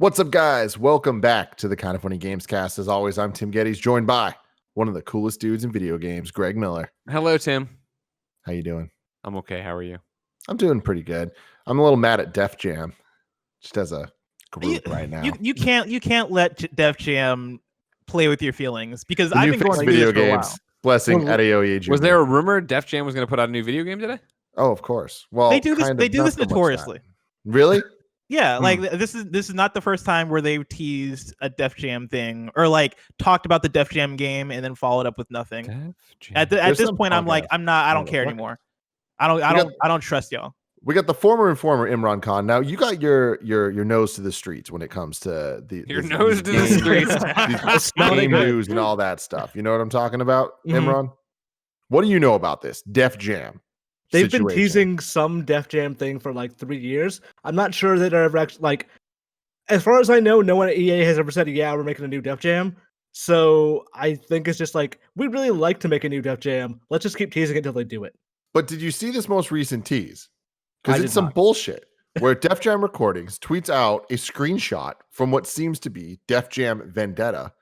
What's up, guys? Welcome back to the Kind of Funny Gamescast. As always, I'm Tim Gettys, joined by one of the coolest dudes in video games, Greg Miller. Hello, Tim. How you doing? I'm okay. How are you? I'm doing pretty good. I'm a little mad at DefJam, just as a group right now. You can't let DefJam play with your feelings because The I've new been going video through this for a games. while. Blessing Adeoye Jr. Was there a rumor DefJam was going to put out a new video game today? Oh, of course. Well, They do this. kind of, They do not this so much notoriously. that. Really? Yeah, like this is not the first time where they've teased a DefJam thing or like talked about the DefJam game and then followed up with nothing. At this point, I'm like, I don't care anymore. I don't trust y'all. We got the former informer Imran Khan. Now you got your nose to the streets when it comes to the nose to the streets, these game news and all that stuff. You know what I'm talking about, Imran? What do you know about this DefJam? They've been teasing some DefJam thing for like 3 years. I'm not sure that they're ever actually like. As far as I know, no one at EA has ever said, "Yeah, we're making a new DefJam." So I think it's just like we'd really like to make a new DefJam. Let's just keep teasing it until they do it. But did you see this most recent tease? Because I it's did some not. bullshit where DefJam Recordings tweets out a screenshot from what seems to be DefJam Vendetta.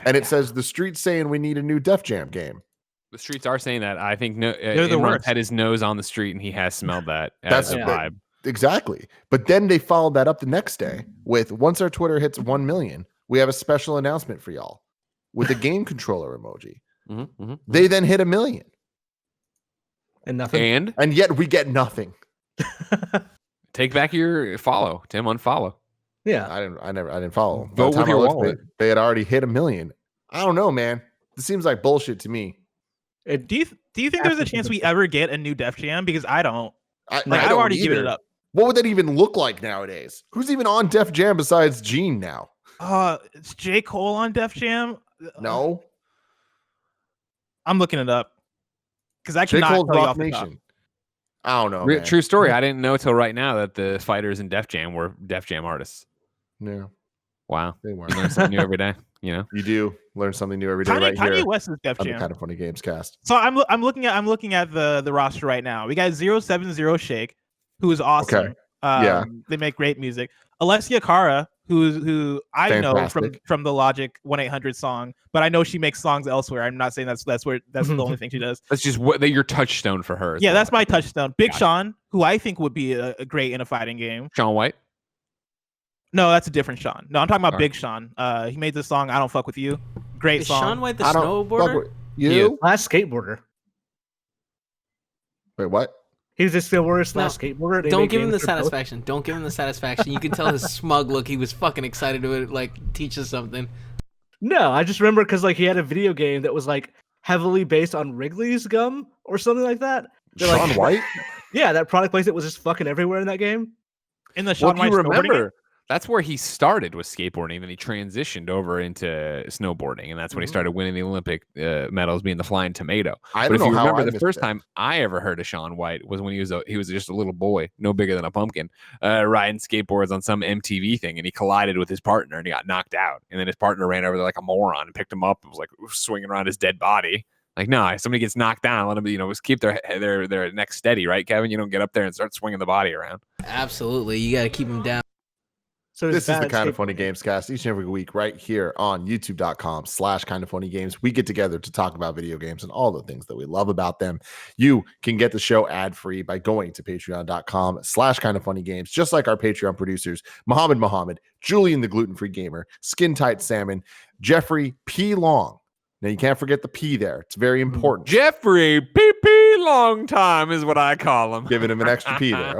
And it says, the streets saying we need a new DefJam game. The streets are saying that. I think They're the Imran worst. had his nose on the street and he has smelled that That's as a vibe. Exactly. But then they followed that up the next day with, once our Twitter hits 1 million, we have a special announcement for y'all with a game controller emoji. They then hit 1 million. And nothing. And yet we get nothing. Take back your follow, Tim. Unfollow. Yeah. I didn't follow. By the Vote time with I your looked at wallet. it, they had already hit 1 million. I don't know, man. This seems like bullshit to me. Do you think there's a chance we ever get a new DefJam? Because I don't. I I've don't already given either. it up. What would that even look like nowadays? Who's even on DefJam besides Gene now? Is J. Cole on DefJam? No. I'm looking it up because I J. cannot Cole's tell you Rock off the top. Nation. I don't know, man. True story. I didn't know till right now that the fighters in DefJam were DefJam artists. No, Wow. they weren't. You learn something new every day. You know. You do learn something new every day right Kanye here West is on the DefJam. Kind of Funny Games cast. So I'm looking at the roster right now. We got 070 Shake, who is awesome. Okay. Yeah. They make great music. Alessia Cara, who I know Fantastic. from the Logic 1-800 song, but I know she makes songs elsewhere. I'm not saying that's the only thing she does. That's just your touchstone for her. Yeah, that's my touchstone. Big Gotcha. Sean, who I think would be a great in a fighting game. Shaun White. No, that's a different Sean. No, I'm talking about All Big Sean. He made this song, I Don't Fuck With You. Great Is song. Shaun White the I don't fuck snowboarder? with you. Last skateboarder. Wait, what? He was just the worst No, last skateboarder. They Don't made give him the games for both. satisfaction. Don't give him the satisfaction. You can tell his smug look. He was fucking excited to like teach us something. No, I just remember because like he had a video game that was like heavily based on Wrigley's gum or something like that. They're Shaun like, White? Yeah, that product placement was just fucking everywhere in that game. In the Shaun Well, if White you snowboarding game? remember, that's where he started with skateboarding. Then he transitioned over into snowboarding, and that's when he started winning the Olympic medals, being the flying tomato. I But don't if you know how remember, I the missed first that. time I ever heard of Shaun White was when he was just a little boy, no bigger than a pumpkin, riding skateboards on some MTV thing, and he collided with his partner, and he got knocked out. And then his partner ran over there like a moron and picked him up and was like swinging around his dead body. Like, no, somebody gets knocked down, let them, just keep their neck steady, right, Kevin? You don't get up there and start swinging the body around. Absolutely, you got to keep him down. So it's This is bad the Kind of skateboarding. Funny Games cast each and every week right here on youtube.com/kindoffunnygames. We get together to talk about video games and all the things that we love about them. You can get the show ad-free by going to patreon.com/kindoffunnygames, just like our Patreon producers, Muhammad, Julian the Gluten-Free Gamer, Skin Tight Salmon, Jeffrey P. Long. Now, you can't forget the P there. It's very important. Jeffrey PP Long Time is what I call him. Giving him an extra P there.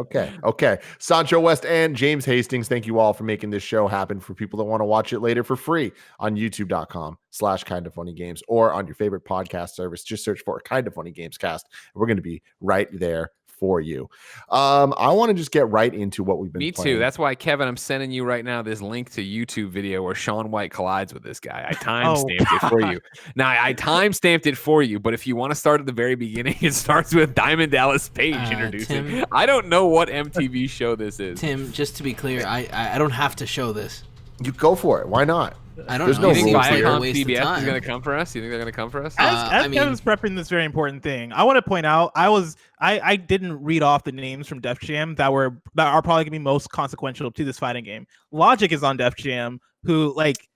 Okay. Sancho West and James Hastings, thank you all for making this show happen for people that want to watch it later for free on youtube.com/kindoffunnygames or on your favorite podcast service. Just search for Kind of Funny Games Cast. We're going to be right there for you. I want to just get right into what we've been Me playing. too. That's why, Kevin, I'm sending you right now this link to YouTube video where Shaun White collides with this guy. I timestamped it for you. Now, I timestamped it for you, but if you want to start at the very beginning, it starts with Diamond Dallas Page introducing. Tim- I don't know what MTV show this is. Tim, just to be clear, I don't have to show this. You go for it. Why not? I don't There's know. no You think rules here. Viacom Waste of CBS is time. going to come for us? You think they're going to come for us? As Kevin's prepping this very important thing, I want to point out I didn't read off the names from Def Jam that are probably gonna be most consequential to this fighting game. Logic is on Def Jam, who like,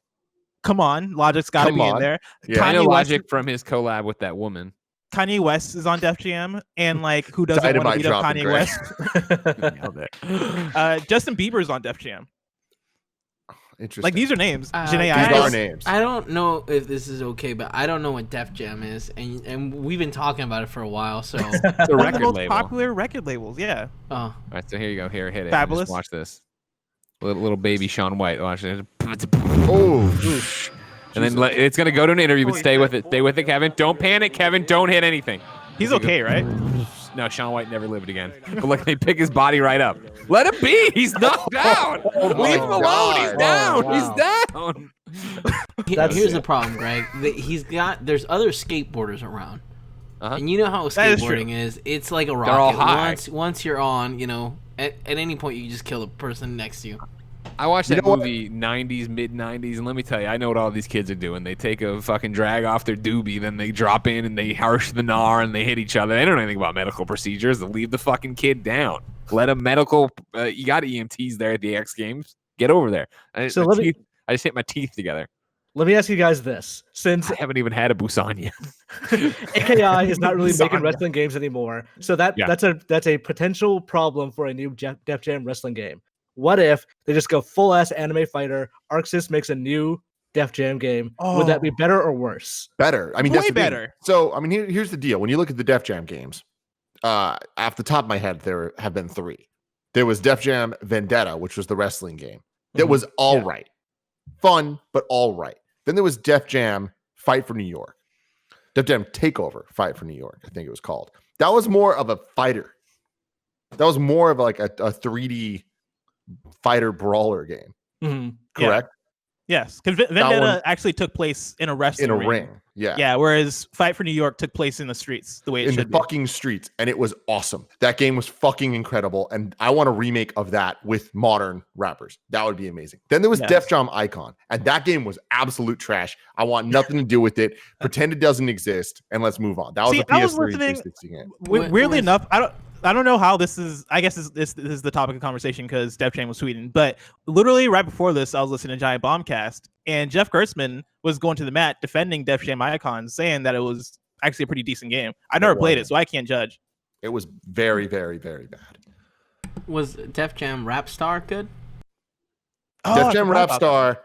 come on, Logic's got to be in there. Yeah. I know Kanye Logic West, from his collab with that woman. Kanye West is on Def Jam, and like, who doesn't want to Dynamite beat up dropping, Kanye Greg. West? Nailed it. Justin Bieber is on Def Jam. Interesting. Like, these are names. Janae These Ives. are names. I don't know if this is okay, but I don't know what Def Jam is, and we've been talking about it for a while. So It's a One of the record most label. popular record labels. Yeah. oh, All right, so here you go. Here, hit it. Fabulous. Just watch this. Little baby Shaun White. Watch it. Oh, And then it's going to go to an interview, but stay with it. Stay with it, Kevin. Don't panic, Kevin. Don't hit anything. He's okay, right? No, Shaun White never lived again. But look, they pick his body right up. Let him be. He's knocked down. Leave him alone. He's down. wow. He's down. here's the problem, Greg. There's other skateboarders around, Uh-huh. and you know how That is true. skateboarding is. It's like a rocket. They're all high. Once you're on, at any point you just kill the person next to you. I watched You that know what? movie 90s, mid-90s, and let me tell you, I know what all these kids are doing. They take a fucking drag off their doobie, then they drop in and they harsh the gnar and they hit each other. They don't know anything about medical procedures. They leave the fucking kid down. Let a medical you got EMTs there at the X Games. Get over there. I just hit my teeth together. Let me ask you guys this: since I haven't even had a Busan yet. AKI is not really making Sonya. wrestling games anymore, so that's a potential problem for a new Def Jam wrestling game. What if they just go full ass anime fighter? Arxis makes a new Def Jam game. Would that be better or worse? better. I mean, Way that's the thing. better. So, I mean, here's the deal. When you look at the Def Jam games, off the top of my head, there have been 3. There was Def Jam Vendetta, which was the wrestling game. That was all right. Fun, but all right. Then there was Def Jam Fight for New York. Def Jam Takeover Fight for New York, I think it was called. That was more of a fighter. That was more of like a 3D fighter brawler game. Mm-hmm. Correct? Yes, because Vendetta one- actually took place in a wrestling In a ring. Yeah. Yeah, whereas Fight for New York took place in the streets, the way it In the should be. fucking streets, and it was awesome. That game was fucking incredible, and I want a remake of that with modern rappers. That would be amazing. Then there was Yes. Def Jam Icon, and that game was absolute trash. I want nothing to do with it. Pretend it doesn't exist, and let's move on. That was See, a I was PS3 listening- 360 game. Weirdly enough, I don't know how this is. I guess this is the topic of conversation because Def Jam was tweeting. But literally right before this, I was listening to Giant Bombcast, and Jeff Gertzman was going to the mat defending Def Jam Icon, saying that it was actually a pretty decent game. I never played it, so I can't judge. It was very, very, very bad. Was Def Jam Rap Star good? Def Jam Rap Rapstar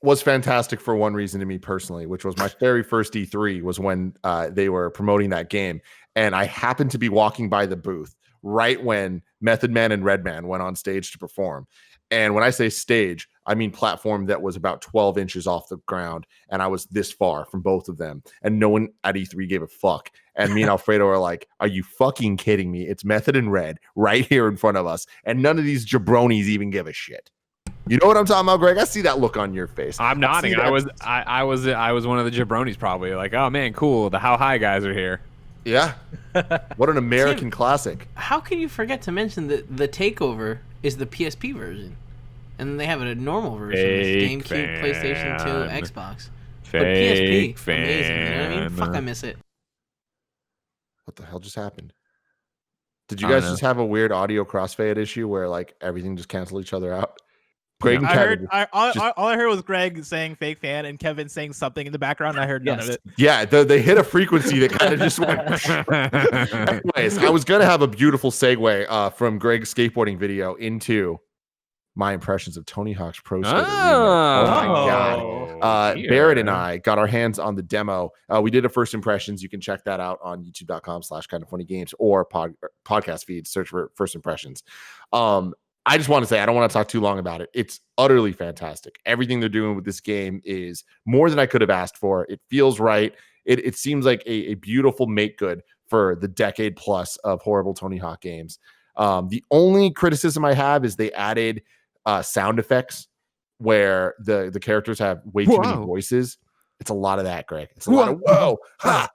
was fantastic for one reason to me personally, which was my very first E3 was when they were promoting that game. And I happened to be walking by the booth right when Method Man and Redman went on stage to perform. And when I say stage, I mean platform that was about 12 inches off the ground. And I was this far from both of them. And no one at E3 gave a fuck. And me and Alfredo are like, are you fucking kidding me? It's Method and Red right here in front of us. And none of these jabronis even give a shit. You know what I'm talking about, Greg? I see that look on your face. I'm nodding. I I was one of the jabronis probably. Like, oh man, cool. The How High guys are here. Yeah. What an American Tim, classic. How can you forget to mention that the Takeover is the PSP version, and then they have a normal version, Fake GameCube, PlayStation 2, fan. Xbox. Fake But PSP, fan. amazing. You know what I mean? Fuck, I miss it. What the hell just happened? Did you I don't guys know. just have a weird audio crossfade issue where like everything just canceled each other out? Greg and I Kevin. heard. All I heard was Greg saying "fake fan" and Kevin saying something in the background. And I heard none of it. Yeah, they hit a frequency that kind of just went. Anyways, I was gonna have a beautiful segue from Greg's skateboarding video into my impressions of Tony Hawk's Pro Skater. Remake. Oh my god! Barrett and I got our hands on the demo. We did a first impressions. You can check that out on youtube.com/kindoffunnygames or podcast feeds. Search for first impressions. I just want to say, I don't want to talk too long about it. It's utterly fantastic. Everything they're doing with this game is more than I could have asked for. It feels right. It seems like a beautiful make good for the decade plus of horrible Tony Hawk games. The only criticism I have is they added sound effects where the characters have way too many voices. It's a lot of that, Greg. It's a lot of whoa, ha,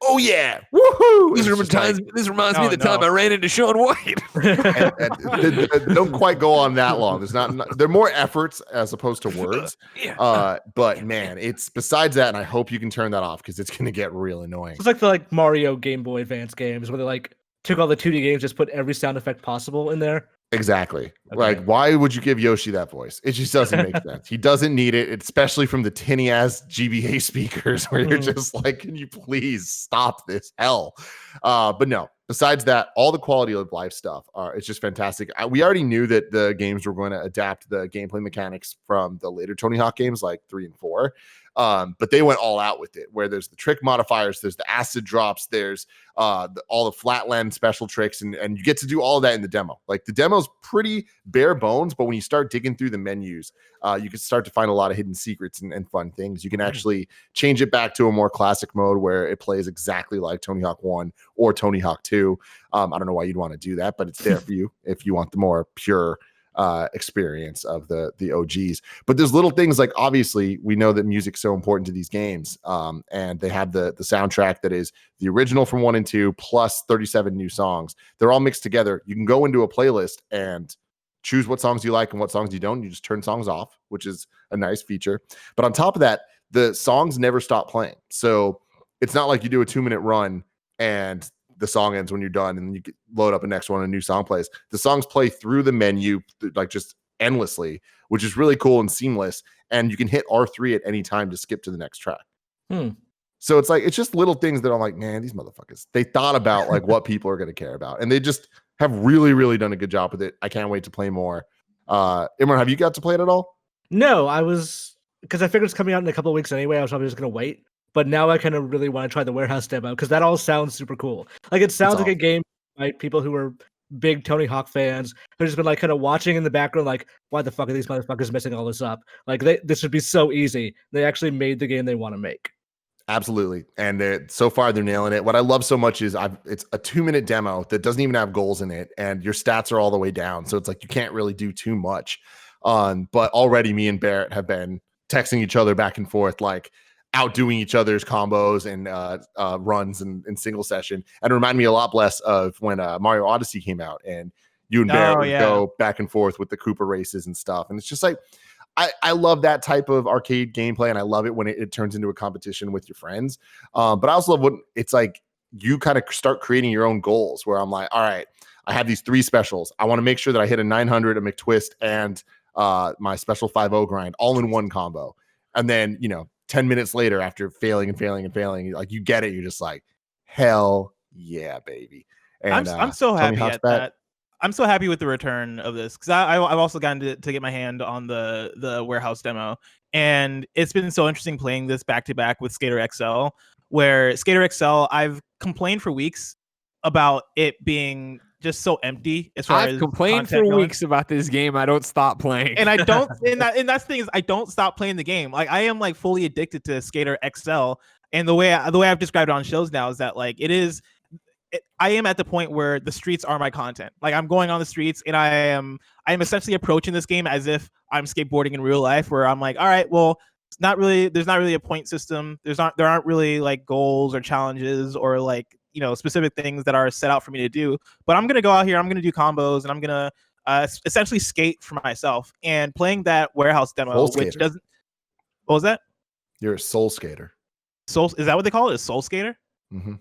oh yeah, woohoo! This reminds me of the time I ran into Sean White. and don't quite go on that long. There's not there are more efforts as opposed to words. But man, it's besides that, and I hope you can turn that off because it's going to get real annoying. It's like the Mario Game Boy Advance games where they took all the 2D games, just put every sound effect possible in there. Exactly. Okay. Why would you give Yoshi that voice? It just doesn't make sense. He doesn't need it, especially from the tinny ass GBA speakers where you're just like, can you please stop this hell? But no, besides that, all the quality of life stuff it's just fantastic. We already knew that the games were going to adapt the gameplay mechanics from the later Tony Hawk games like 3 and 4. But they went all out with it, where there's the trick modifiers, there's the acid drops, there's all the flatland special tricks, and you get to do all of that in the demo. Like the demo's pretty bare bones, but when you start digging through the menus, you can start to find a lot of hidden secrets and fun things. You can actually change it back to a more classic mode where it plays exactly like Tony Hawk 1 or Tony Hawk 2. I don't know why you'd want to do that, but it's there for you if you want the more pure experience of the OGs. But there's little things like, obviously we know that music's so important to these games, and they have the soundtrack that is the original from 1 and 2 plus 37 new songs. They're all mixed together. You can go into a playlist and choose what songs you like and what songs you don't. You just turn songs off, which is a nice feature. But on top of that, the songs never stop playing. So it's not like you do a 2-minute run and the song ends when you're done and you load up a next one and a new song plays. The songs play through the menu like just endlessly, which is really cool and seamless. And you can hit R3 at any time to skip to the next track. So it's like, it's just little things that I'm like, man, these motherfuckers, they thought about like what people are going to care about. And they just have really, really done a good job with it. I can't wait to play more. Imran, have you got to play it at all? No, because I figured it's coming out in a couple of weeks anyway. I was probably just going to wait. But now I kind of really want to try the warehouse demo because that all sounds super cool. Like it sounds like a game by people who are big Tony Hawk fans who've just been like kind of watching in the background, like, why the fuck are these motherfuckers messing all this up? Like this would be so easy. They actually made the game they want to make. Absolutely. And so far they're nailing it. What I love so much is it's a 2-minute demo that doesn't even have goals in it, and your stats are all the way down. So it's like you can't really do too much. But already me and Barrett have been texting each other back and forth, like outdoing each other's combos and runs in single session. And it reminded me a lot less of when Mario Odyssey came out and you and Barrett would go back and forth with the Koopa races and stuff. And it's just like, I love that type of arcade gameplay, and I love it when it turns into a competition with your friends. But I also love when it's like you kind of start creating your own goals where I'm like, all right, I have these 3 specials. I want to make sure that I hit a 900, a McTwist, and my special 5-0 grind all in one combo. And then, 10 minutes later, after failing, like you get it. You're just like, hell yeah, baby. And I'm so happy at that. I'm so happy with the return of this because I've also gotten to get my hand on the warehouse demo, and it's been so interesting playing this back to back with Skater XL, where Skater XL, I've complained for weeks about it being just so empty as far as I've complained for weeks about this game. I don't stop playing, and I don't. and that's the thing is, I don't stop playing the game. Like I am like fully addicted to Skater XL, and the way I've described it on shows now is that like I am at the point where the streets are my content. Like I'm going on the streets and I'm essentially approaching this game as if I'm skateboarding in real life, where I'm like, all right, well, there's not really a point system. There aren't really like goals or challenges or like, specific things that are set out for me to do, but I'm going to go out here, I'm going to do combos, and I'm going to essentially skate for myself. And playing that warehouse demo, which doesn't, what was that? You're a soul skater. Is that what they call it? A soul skater? Mm-hmm.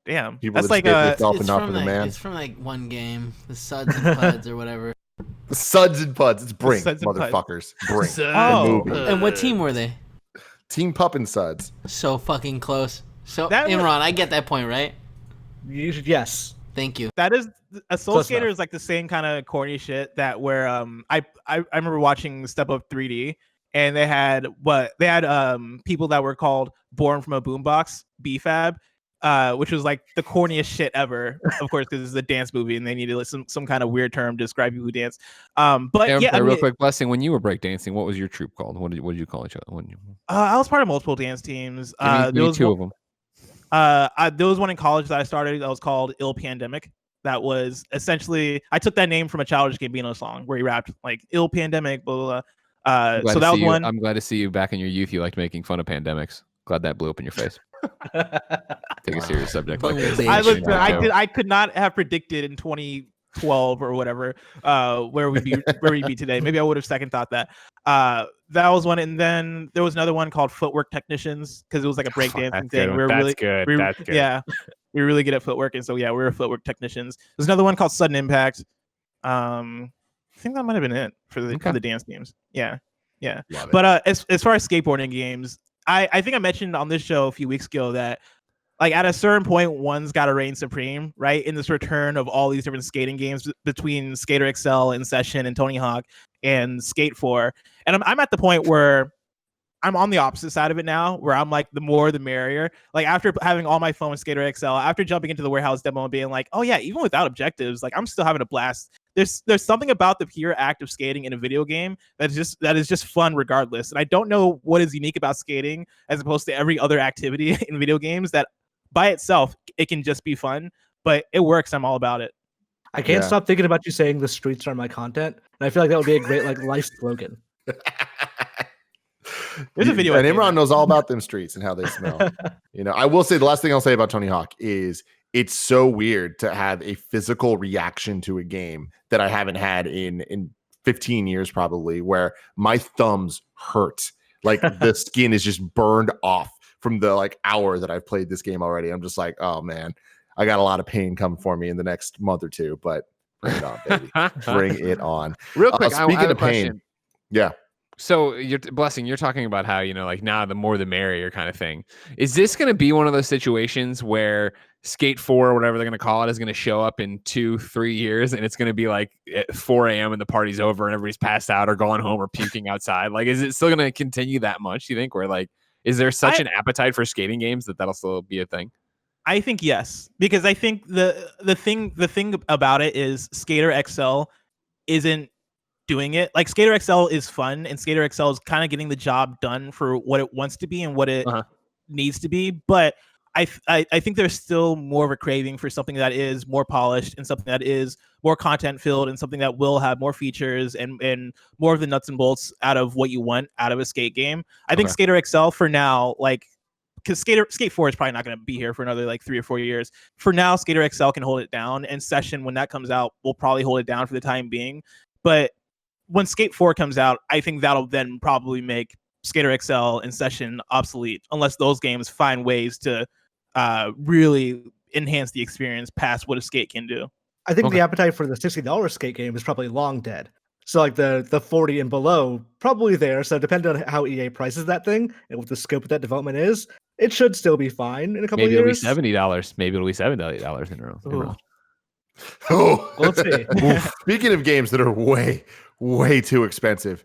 Damn, people that's like it's from like one game, the Suds and Puds or whatever. The Suds and Puds. It's Brink, motherfuckers. Brink. And what team were they? Team Pup and Suds. So fucking close. So Imran, I get that point, right? Yes. Thank you. That is a soul skater is like the same kind of corny shit that where I remember watching Step Up 3D, and they had people that were called Born from a Boombox, BFAB. Which was like the corniest shit ever, of course, because it's a dance movie and they needed some kind of weird term to describe people who dance. Real quick, Blessing, when you were breakdancing, what was your troop called? What did you call each other? I was part of multiple dance teams. There was 2 of them. There was one in college that I started that was called Ill Pandemic. That was essentially, I took that name from a Childish Gambino song where he rapped like Ill Pandemic, blah, blah, blah. So that was one. I'm glad to see you back in your youth. You liked making fun of pandemics. Glad that blew up in your face. Take a serious subject like this. I could not have predicted in 2012 or whatever where we'd be today. Maybe I would have second thought that. That was one, and then there was another one called Footwork Technicians because it was like a breakdancing thing. That's good. Yeah, we were really good at footwork, and so yeah, we were footwork technicians. There's another one called Sudden Impact. I think that might have been it for the dance games. Yeah. But as far as skateboarding games, I think I mentioned on this show a few weeks ago that like at a certain point, one's got to reign supreme, right? In this return of all these different skating games between Skater XL and Session and Tony Hawk and Skate 4. And I'm at the point where I'm on the opposite side of it now, where I'm like, the more the merrier. Like after having all my fun with Skater XL, after jumping into the warehouse demo and being like, oh yeah, even without objectives, like I'm still having a blast. There's something about the pure act of skating in a video game that is just fun regardless. And I don't know what is unique about skating as opposed to every other activity in video games that by itself it can just be fun, but it works. I'm all about it. I can't stop thinking about you saying the streets are my content, and I feel like that would be a great like life slogan. There's a video, and Imran knows all about them streets and how they smell. I will say the last thing I'll say about Tony Hawk is it's so weird to have a physical reaction to a game that I haven't had in 15 years probably, where my thumbs hurt. Like the skin is just burned off from the like hour that I've played this game already. I'm just like, oh man, I got a lot of pain coming for me in the next month or two, but bring it on, baby. Bring it on. Real quick, speaking of pain. Yeah. So you're talking about how, like now the more the merrier kind of thing. Is this going to be one of those situations where Skate 4 or whatever they're going to call it is going to show up in 2-3 years and it's going to be like at 4 a.m. and the party's over and everybody's passed out or going home or puking outside? Like, is it still going to continue that much, you think? Where like, is there such an appetite for skating games that'll still be a thing? I think yes, because I think the thing about it is Skater XL isn't doing it. Like Skater XL is fun, and Skater XL is kind of getting the job done for what it wants to be and what it needs to be. But I think there's still more of a craving for something that is more polished and something that is more content filled and something that will have more features and more of the nuts and bolts out of what you want out of a skate game. I think Skater XL for now, like, because Skate 4 is probably not going to be here for another like 3 or 4 years. For now, Skater XL can hold it down, and Session, when that comes out, will probably hold it down for the time being. But when Skate 4 comes out, I think that'll then probably make Skater XL and Session obsolete, unless those games find ways to really enhance the experience past what a skate can do. I think the appetite for the $60 skate game is probably long dead. So like the 40 and below, probably there. So depending on how EA prices that thing and what the scope of that development is, it should still be fine in a couple of years. Maybe it'll be $70. Maybe it'll be $70 in a row. Oh, let's see. Speaking of games that are way, way too expensive,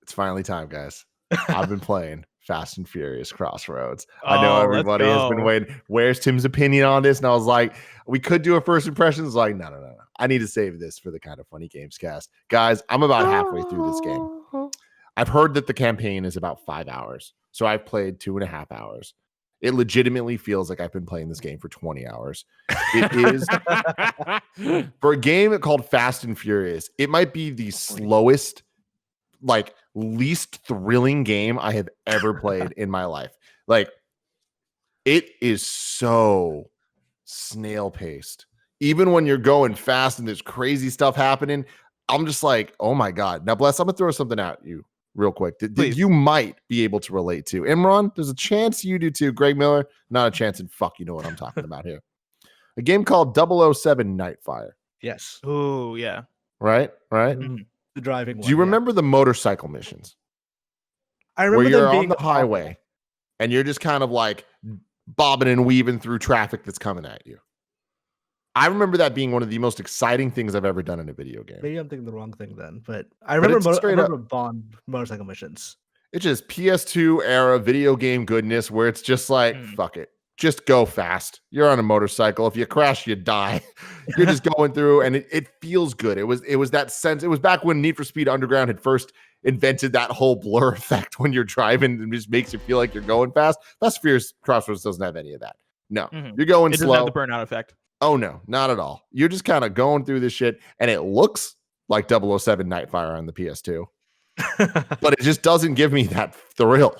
it's finally time, guys. I've been playing Fast and Furious Crossroads. I know everybody has been waiting. Where's Tim's opinion on this? And I was like, we could do a first impressions. Like, no. I need to save this for the Kind of Funny Gamescast. Guys, I'm about halfway through this game. I've heard that the campaign is about 5 hours. So I've played 2.5 hours. It legitimately feels like I've been playing this game for 20 hours. It is for a game called Fast and Furious. It might be the slowest, like least thrilling game I have ever played in my life. Like it is so snail paced. Even when you're going fast and there's crazy stuff happening, I'm just like, oh my God. Now, Bless, I'm gonna throw something at you real quick that you might be able to relate to. Imran, there's a chance you do too. Greg Miller, not a chance in fuck. You know what I'm talking about here. A game called 007 Nightfire. Yes. Oh, yeah. Right? Mm-hmm. The driving one. Do you remember the motorcycle missions? I remember where you're them on the highway and you're just kind of like bobbing and weaving through traffic that's coming at you. I remember that being one of the most exciting things I've ever done in a video game. Maybe I'm thinking the wrong thing then, but I remember Bond motorcycle missions. It's just PS2 era video game goodness where it's just like, fuck it. Just go fast. You're on a motorcycle. If you crash, you die. You're just going through and it feels good. It was that sense. It was back when Need for Speed Underground had first invented that whole blur effect when you're driving and just makes you feel like you're going fast. Fast and Furious Crossroads doesn't have any of that. No, you're going slow. It doesn't have the burnout effect. Oh, no, not at all. You're just kind of going through this shit, and it looks like 007 Nightfire on the PS2, but it just doesn't give me that thrill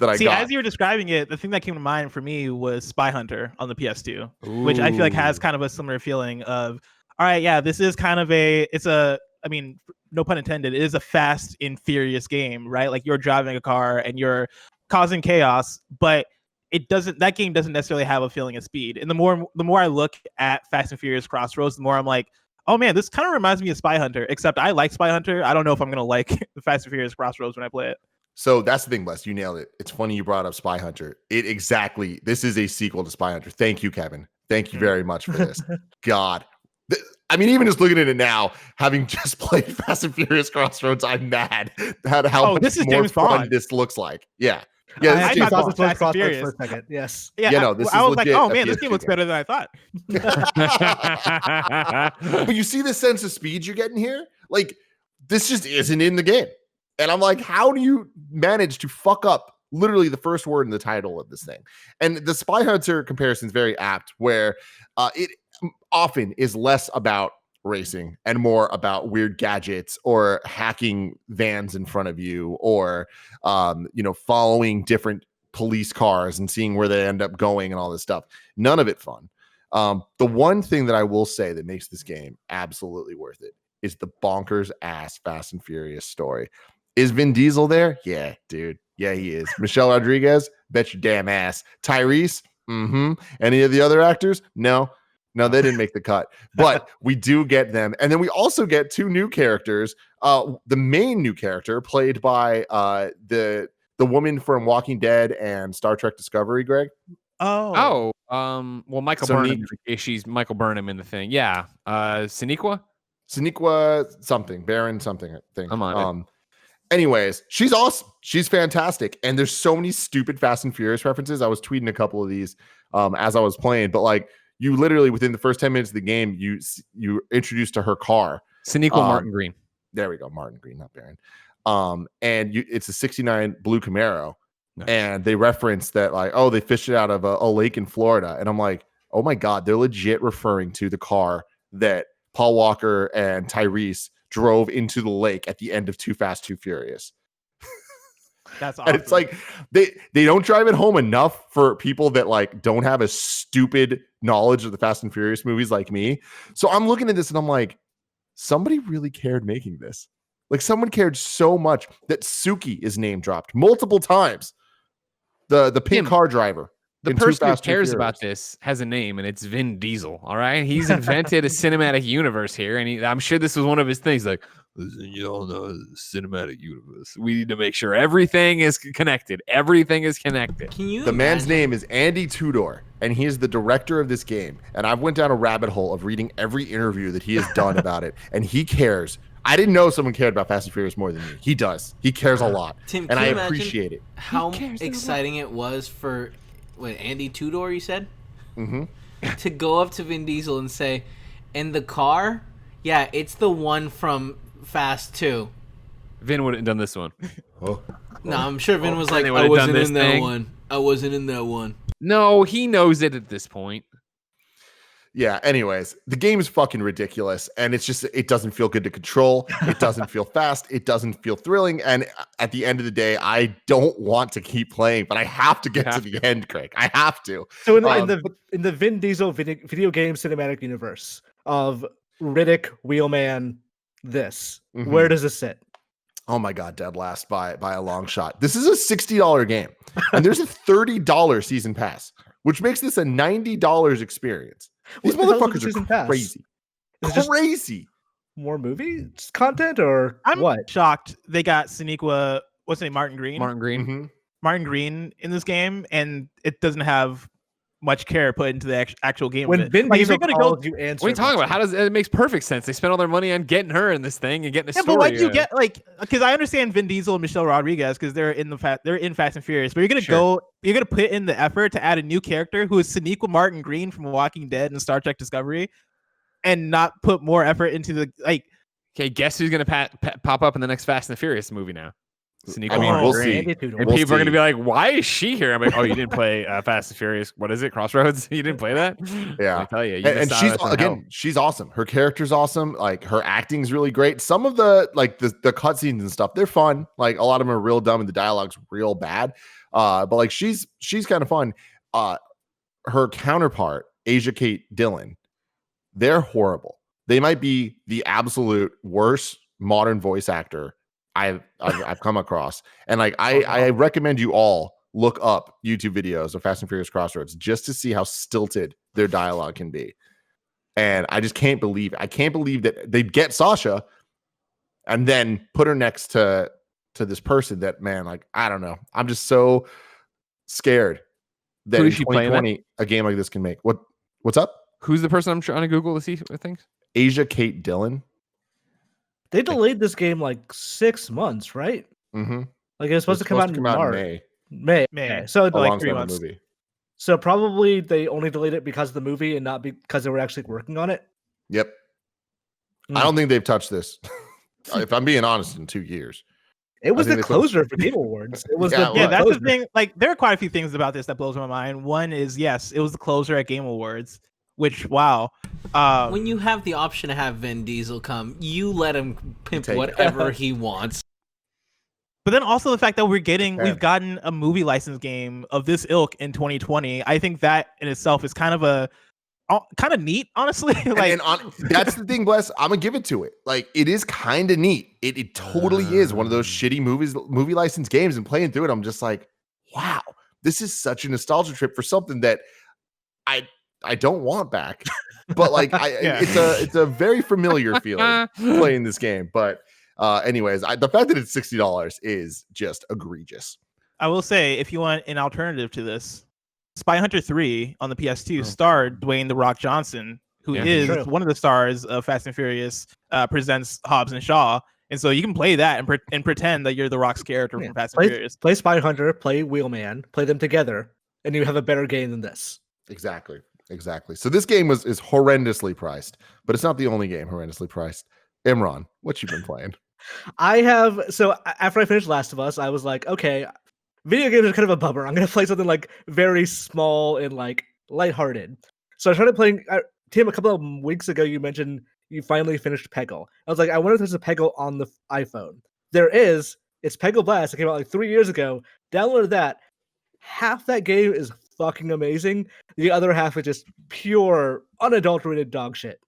that I got. As you were describing it, the thing that came to mind for me was Spy Hunter on the PS2, which I feel like has kind of a similar feeling of, all right, yeah, this is kind of I mean, no pun intended, it is a fast and furious game, right? Like you're driving a car and you're causing chaos, but that game doesn't necessarily have a feeling of speed. And the more I look at Fast and Furious Crossroads, the more I'm like, oh man, this kind of reminds me of Spy Hunter, except I like Spy Hunter. I don't know if I'm going to like the Fast and Furious Crossroads when I play it. So that's the thing, Bless. You nailed it. It's funny you brought up Spy Hunter. This is a sequel to Spy Hunter. Thank you, Kevin. Thank you very much for this. God. I mean, even just looking at it now, having just played Fast and Furious Crossroads, I'm mad at how much more James fun Bond. this looks like. Yeah. Yeah, I thought this was Fast and Crossroads Furious for a second. Yes. Yeah, no, this I is was like, legit oh man, a this game looks PS2 better than I thought. But you see the sense of speed you're getting here? Like, this just isn't in the game. And I'm like, how do you manage to fuck up literally the first word in the title of this thing? And the Spy Hunter comparison is very apt, where it often is less about racing and more about weird gadgets or hacking vans in front of you, or following different police cars and seeing where they end up going and all this stuff. None of it fun. The one thing that I will say that makes this game absolutely worth it is the bonkers ass Fast and Furious story. Is Vin Diesel there? Yeah, dude. Yeah, he is. Michelle Rodriguez? Bet your damn ass. Tyrese? Any of the other actors? No, they didn't make the cut. But we do get them. And then we also get two new characters. The main new character played by the woman from Walking Dead and Star Trek Discovery, Greg. Well, Michael Burnham. She's Michael Burnham in the thing. Yeah. Sonequa something. Baron something thing. I'm on it. Anyways, she's awesome. She's fantastic. And there's so many stupid Fast and Furious references. I was tweeting a couple of these as I was playing, but like, you literally within the first 10 minutes of the game, you introduced to her car. Sonequa Martin Green. There we go. Martin Green, not Baron. And it's a 69 blue Camaro. Nice. And they reference that like, oh, they fished it out of a lake in Florida. And I'm like, oh my God, they're legit referring to the car that Paul Walker and Tyrese drove into the lake at the end of Too Fast, Too Furious. That's awesome. And it's like they don't drive it home enough for people that like don't have a stupid knowledge of the Fast and Furious movies like me. So I'm looking at this and I'm like, somebody really cared making this. Like someone cared so much that Suki is name dropped multiple times. The pink car driver. The person who cares about this has a name, and it's Vin Diesel. All right, he's invented a cinematic universe here, and I'm sure this was one of his things. Like, listen, you all know the cinematic universe. We need to make sure everything is connected. Everything is connected. The man's name is Andy Tudor, and he is the director of this game. And I've went down a rabbit hole of reading every interview that he has done about it, and he cares. I didn't know someone cared about Fast and Furious more than me. He does. He cares a lot, Tim, and I appreciate it. How exciting it was for Andy Tudor, you said? To go up to Vin Diesel and say, in the car, yeah, it's the one from Fast 2. Vin wouldn't have done this one. No, I'm sure Vin was like, I wasn't in that one. I wasn't in that one. No, he knows it at this point. Yeah, anyways, the game is fucking ridiculous, and it doesn't feel good to control. It doesn't feel fast. It doesn't feel thrilling, and at the end of the day, I don't want to keep playing, but I have to get to the end, Craig. I have to. So in the Vin Diesel video game cinematic universe of Riddick, Wheelman, where does this sit? Oh my God, dead last by a long shot. This is a $60 game, and there's a $30 season pass, which makes this a $90 experience. These motherfuckers are crazy. Crazy. More movie content or I'm what? Shocked they got Sonequa, what's his name, Martin Green? Martin Green in this game, and it doesn't have much care put into the actual game. When Vin Diesel calls you answer, what are you talking about? How does it makes perfect sense? They spent all their money on getting her in this thing and getting a story. But why do you get because I understand Vin Diesel and Michelle Rodriguez because they're in Fast and Furious, but you're gonna put in the effort to add a new character who is Sonequa Martin Green from Walking Dead and Star Trek Discovery, and not put more effort into the like. Okay, guess who's gonna pop up in the next Fast and the Furious movie now? Sneak I mean, on we'll screen. see. And We'll people are going to see. be like, why is she here? I'm like, oh, you didn't play Fast and Furious. What is it? Crossroads? You didn't play that? Yeah. I tell you. And she's, again, she's awesome. Her character's awesome. Like, her acting's really great. Some of the cutscenes and stuff, they're fun. Like, a lot of them are real dumb and the dialogue's real bad. But like, she's kind of fun. Her counterpart, Asia Kate Dillon, they're horrible. They might be the absolute worst modern voice actor I've come across. And like, I recommend you all look up YouTube videos of Fast and Furious Crossroads just to see how stilted their dialogue can be. And I just can't believe it. I can't believe that they get Sasha and then put her next to this person that, man, like, I don't know. I'm just so scared that in 2020 a game like this can make. What's up? Who's the person I'm trying to Google to see things? Asia Kate Dillon. They delayed this game like 6 months, right? Mm-hmm. Like it was supposed to come out in March. May. So like 3 months. Movie. So probably they only delayed it because of the movie and not because they were actually working on it. Yep. I don't think they've touched this. If I'm being honest, in 2 years. It was the closer for Game Awards. It was that's the thing. Like, there are quite a few things about this that blows my mind. One is, yes, it was the closer at Game Awards, which, wow. When you have the option to have Vin Diesel come, you let him pimp whatever he wants. But then also the fact that we've gotten a movie license game of this ilk in 2020. I think that in itself is kind of neat, honestly. Like, that's the thing, Bless. I'm gonna give it to it. Like, it is kind of neat. It totally is one of those shitty movie license games. And playing through it, I'm just like, wow, this is such a nostalgia trip for something that I don't want back. But like, it's a very familiar feeling playing this game. But anyways, the fact that it's $60 is just egregious. I will say, if you want an alternative to this, Spy Hunter 3 on the PS2 starred Dwayne "The Rock" Johnson, who is one of the stars of Fast and Furious Presents Hobbs and Shaw. And so you can play that and pretend that you're The Rock's character from Fast and Furious. Play Spy Hunter, play Wheelman, play them together, and you have a better game than this. Exactly. So this game is horrendously priced, but it's not the only game horrendously priced. Imran, what you been playing? So after I finished Last of Us, I was like, okay, video games are kind of a bummer. I'm going to play something like very small and like lighthearted. So I started playing, Tim, a couple of weeks ago, you mentioned you finally finished Peggle. I was like, I wonder if there's a Peggle on the iPhone. There is. It's Peggle Blast. It came out like 3 years ago. Downloaded that. Half that game is fucking amazing. The other half is just pure, unadulterated dog shit.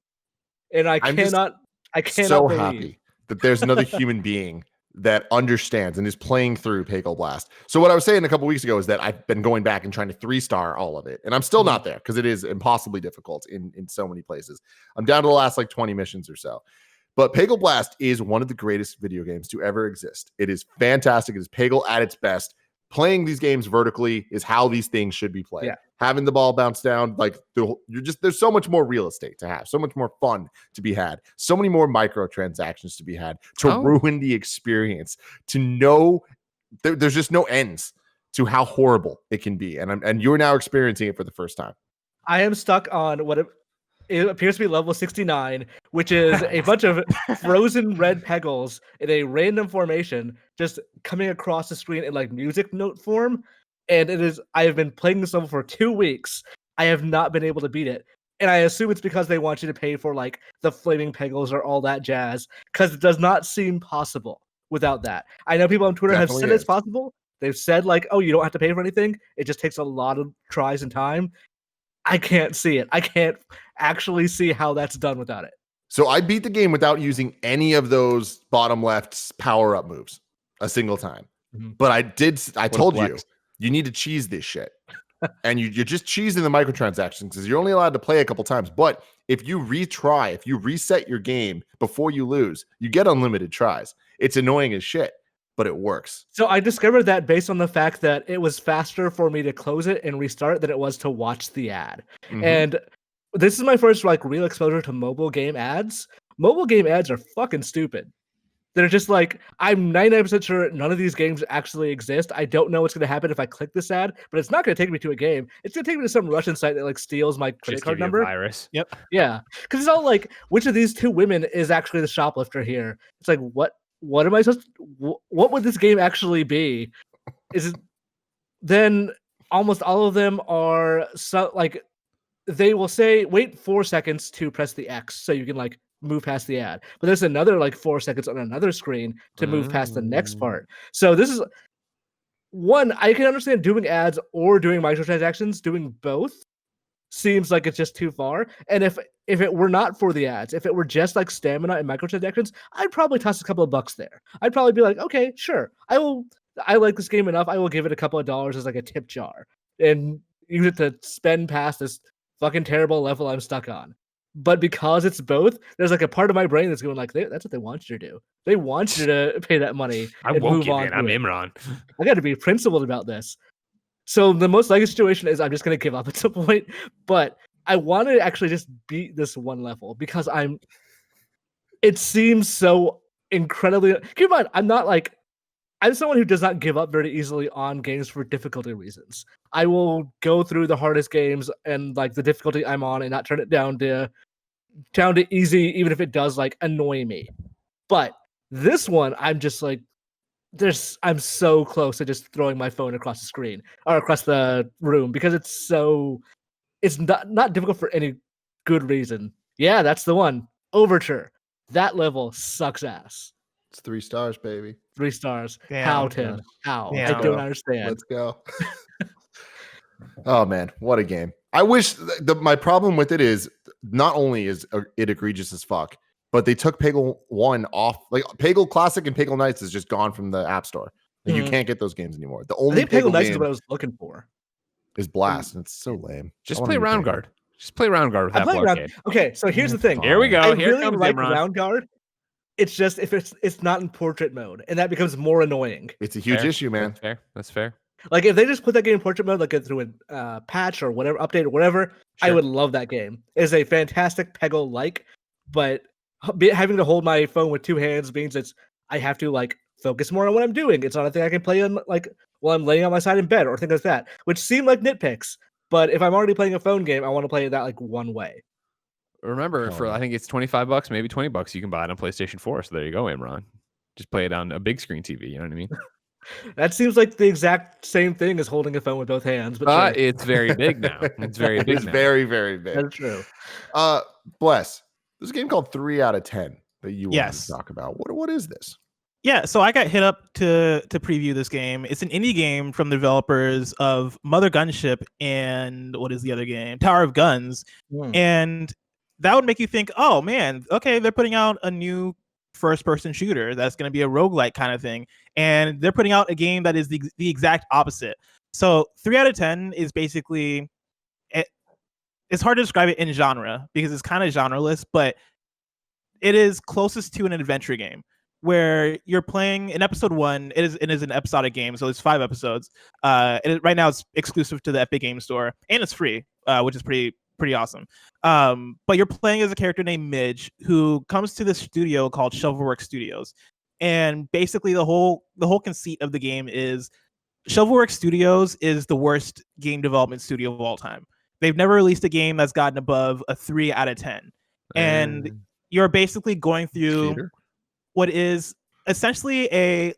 And I cannot so believe happy that there's another human being that understands and is playing through Peggle Blast. So what I was saying a couple weeks ago is that I've been going back and trying to 3-star all of it. And I'm still not there because it is impossibly difficult in so many places. I'm down to the last like 20 missions or so. But Peggle Blast is one of the greatest video games to ever exist. It is fantastic. It is Peggle at its best. Playing these games vertically is how these things should be played. Yeah. Having the ball bounce down, like there's so much more real estate to have, so much more fun to be had, so many more microtransactions to be had to ruin the experience, to know there's just no ends to how horrible it can be. And you're now experiencing it for the first time. I am stuck on what it appears to be level 69, which is a bunch of frozen red Peggles in a random formation just coming across the screen in like music note form. And I have been playing this level for 2 weeks. I have not been able to beat it. And I assume it's because they want you to pay for like the flaming Peggles or all that jazz, because it does not seem possible without that. I know people on Twitter have said it's possible. They've said like, oh, you don't have to pay for anything. It just takes a lot of tries and time. I can't see it. I can't actually see how that's done without it. So I beat the game without using any of those bottom left power-up moves a single time. Mm-hmm. But I told you need to cheese this shit. And you're just cheesing the microtransactions because you're only allowed to play a couple times. But if you retry, if you reset your game before you lose, you get unlimited tries. It's annoying as shit, but it works. So I discovered that based on the fact that it was faster for me to close it and restart than it was to watch the ad. Mm-hmm. And this is my first like real exposure to mobile game ads. Mobile game ads are fucking stupid. They're just like, I'm 99% sure none of these games actually exist. I don't know what's going to happen if I click this ad, but it's not going to take me to a game. It's going to take me to some Russian site that like steals my credit card number. Virus. Yep. Yeah. Because it's all like, which of these two women is actually the shoplifter here? It's like, what what am I supposed what would this game actually be? Then almost all of them are like they will say wait 4 seconds to press the X so you can like move past the ad. But there's another like 4 seconds on another screen to move past the next part. So this is one, I can understand doing ads or doing microtransactions. Doing both seems like it's just too far. And if it were not for the ads, if it were just like stamina and microtransactions, I'd probably toss a couple of bucks there. I'd probably be like, okay, sure. I like this game enough. I will give it a couple of dollars as like a tip jar and use it to spend past this fucking terrible level I'm stuck on. But because it's both, there's like a part of my brain that's going like, that's what they want you to do. They want you to pay that money. I won't give in. I'm Imran. I got to be principled about this. So the most likely situation is I'm just going to give up at some point. But I want to actually just beat this one level because it seems so incredibly. Keep in mind, I'm someone who does not give up very easily on games for difficulty reasons. I will go through the hardest games and like the difficulty I'm on and not turn it down to easy, even if it does like annoy me. But this one, I'm just like, I'm so close to just throwing my phone across the screen or across the room because it's not difficult for any good reason. Yeah, that's the one. Overture. That level sucks ass. It's 3 stars, baby. 3 stars. Damn. How, Tim? How? Damn. I don't understand. Let's go. Oh man, what a game! I wish my problem with it is not only is it egregious as fuck, but they took Peggle 1 off. Like Peggle Classic and Peggle Knights is just gone from the App Store. Like, you can't get those games anymore. The only Peggle Knights is what I was looking for. Is Blast, and it's so lame. Just play Round Guard. Just play Round Guard with that blockade. Okay, so here's the thing. Here we go. I Here really comes like Imran. Round Guard. It's just if it's not in portrait mode, and that becomes more annoying. It's a huge issue, man. That's fair. Like if they just put that game in portrait mode, like through a patch or whatever, update or whatever, I would love that game. It's a fantastic Peggle but having to hold my phone with 2 hands means I have to like focus more on what I'm doing. It's not a thing I can play on like while I'm laying on my side in bed or things like that, which seem like nitpicks. But if I'm already playing a phone game, I want to play that like one way. Remember, I think it's $25, maybe $20, you can buy it on PlayStation 4. So there you go, Imran. Just play it on a big screen TV. You know what I mean? That seems like the exact same thing as holding a phone with both hands. But sure. It's very big now. It's very big. It's very, very big. That's true. Bless. There's a game called 3 out of 10 that you want to talk about. What is this? Yeah, so I got hit up to preview this game. It's an indie game from the developers of Mother Gunship and what is the other game? Tower of Guns. And that would make you think, oh man, okay, they're putting out a new first-person shooter that's going to be a roguelike kind of thing. And they're putting out a game that is the exact opposite. So 3 out of 10 is basically, it's hard to describe it in genre because it's kind of genreless, but it is closest to an adventure game where you're playing in episode 1. It is an episodic game, so there's 5 episodes. Right now it's exclusive to the Epic Games Store and it's free, which is pretty awesome. But you're playing as a character named Midge who comes to this studio called Shovelworks Studios. And basically the whole conceit of the game is Shovelworks Studios is the worst game development studio of all time. They've never released a game that's gotten above a 3 out of 10. And you're basically going through what is essentially a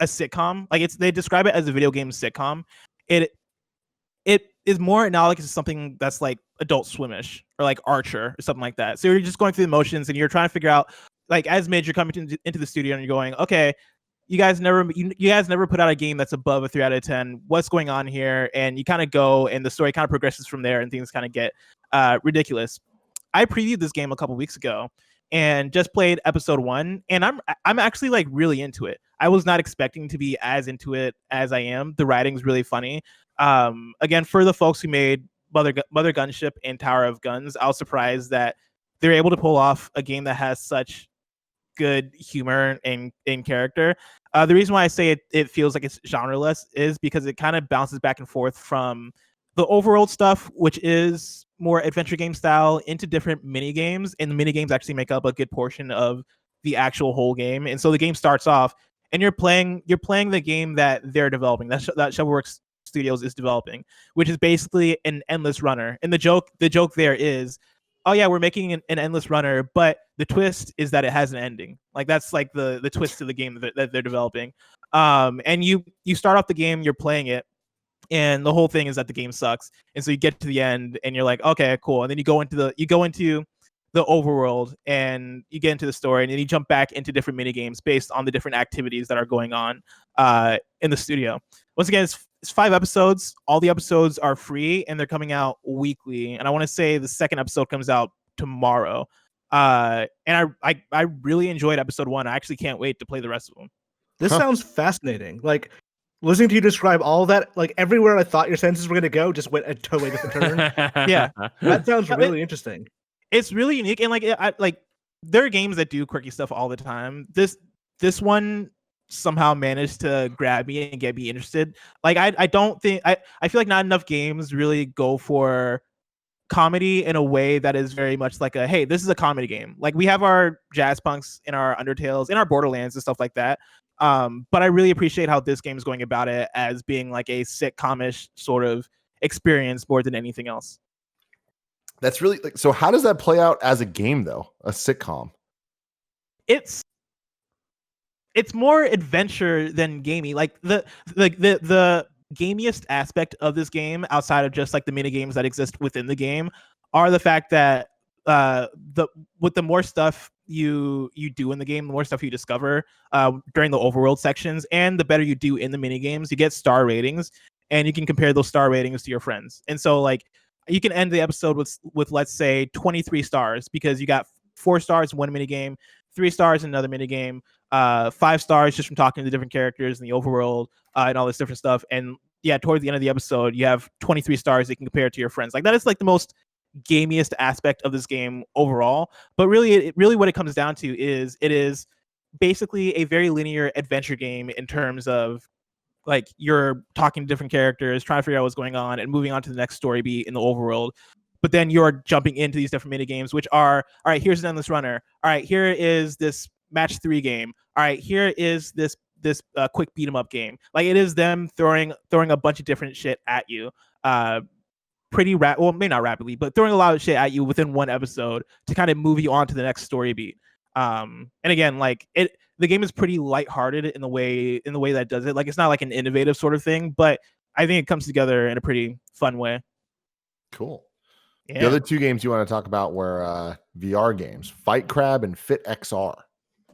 sitcom. Like they describe it as a video game sitcom. It is more analogous to something that's like Adult Swimish or like Archer or something like that. So you're just going through the motions and you're trying to figure out, like as Midge, you're coming into the studio and you're going, okay, you guys never put out a game that's above a 3 out of 10. What's going on here? And you kind of go and the story kind of progresses from there and things kind of get ridiculous. I previewed this game a couple weeks ago and just played episode 1, and I'm actually like really into it. I was not expecting to be as into it as I am. The writing's really funny. Again, for the folks who made Mother Gunship and Tower of Guns, I was surprised that they're able to pull off a game that has such good humor and character. The reason why I say it feels like it's genreless is because it kind of bounces back and forth from the overworld stuff, which is more adventure game style, into different mini games, and the mini games actually make up a good portion of the actual whole game. And so the game starts off, and you're playing the game that they're developing, that Shovelworks Studios is developing, which is basically an endless runner. And the joke there is oh yeah, we're making an endless runner, but the twist is that it has an ending. Like that's like the twist to the game that they're developing. And you start off the game, you're playing it, and the whole thing is that the game sucks. And so you get to the end and you're like, okay, cool. And then you go into the overworld and you get into the story, and then you jump back into different mini games based on the different activities that are going on in the studio. Once again, it's 5 episodes. All the episodes are free and they're coming out weekly. And I want to say the second episode comes out tomorrow. And I really enjoyed episode 1. I actually can't wait to play the rest of them. This sounds fascinating. Like, listening to you describe all that, like everywhere I thought your senses were going to go just went a totally different turn. Yeah. That sounds really interesting. It's really unique, and like there are games that do quirky stuff all the time. This one somehow managed to grab me and get me interested. Like I don't think I feel like not enough games really go for comedy in a way that is very much like a, hey, this is a comedy game. Like we have our jazz punks in our Undertales, in our Borderlands and stuff like that. But I really appreciate how this game is going about it as being like a sitcomish sort of experience more than anything else. That's really like, so how does that play out as a game though? A sitcom? It's more adventure than gamey. Like the gamiest aspect of this game, outside of just like the mini games that exist within the game, are the fact that the more stuff you do in the game, the more stuff you discover during the overworld sections, and the better you do in the mini games, you get star ratings, and you can compare those star ratings to your friends. And so like you can end the episode with let's say 23 stars because you got 4 stars in one mini game, 3 stars in another mini game, 5 stars just from talking to the different characters in the overworld and all this different stuff. And yeah, towards the end of the episode, you have 23 stars that you can compare to your friends. Like that is like the most gamiest aspect of this game overall. But really what it comes down to is it is basically a very linear adventure game in terms of like you're talking to different characters, trying to figure out what's going on, and moving on to the next story beat in the overworld. But then you're jumping into these different mini games, which are, all right, here's an endless runner. All right, here is this match 3 game. All right, here is this quick beat 'em up game. Like it is them throwing a bunch of different shit at you. Maybe not rapidly, but throwing a lot of shit at you within one episode to kind of move you on to the next story beat. And again, like the game is pretty lighthearted in the way that it does it. Like it's not like an innovative sort of thing, but I think it comes together in a pretty fun way. Cool. Yeah. The other 2 games you want to talk about were VR games, Fight Crab and Fit XR.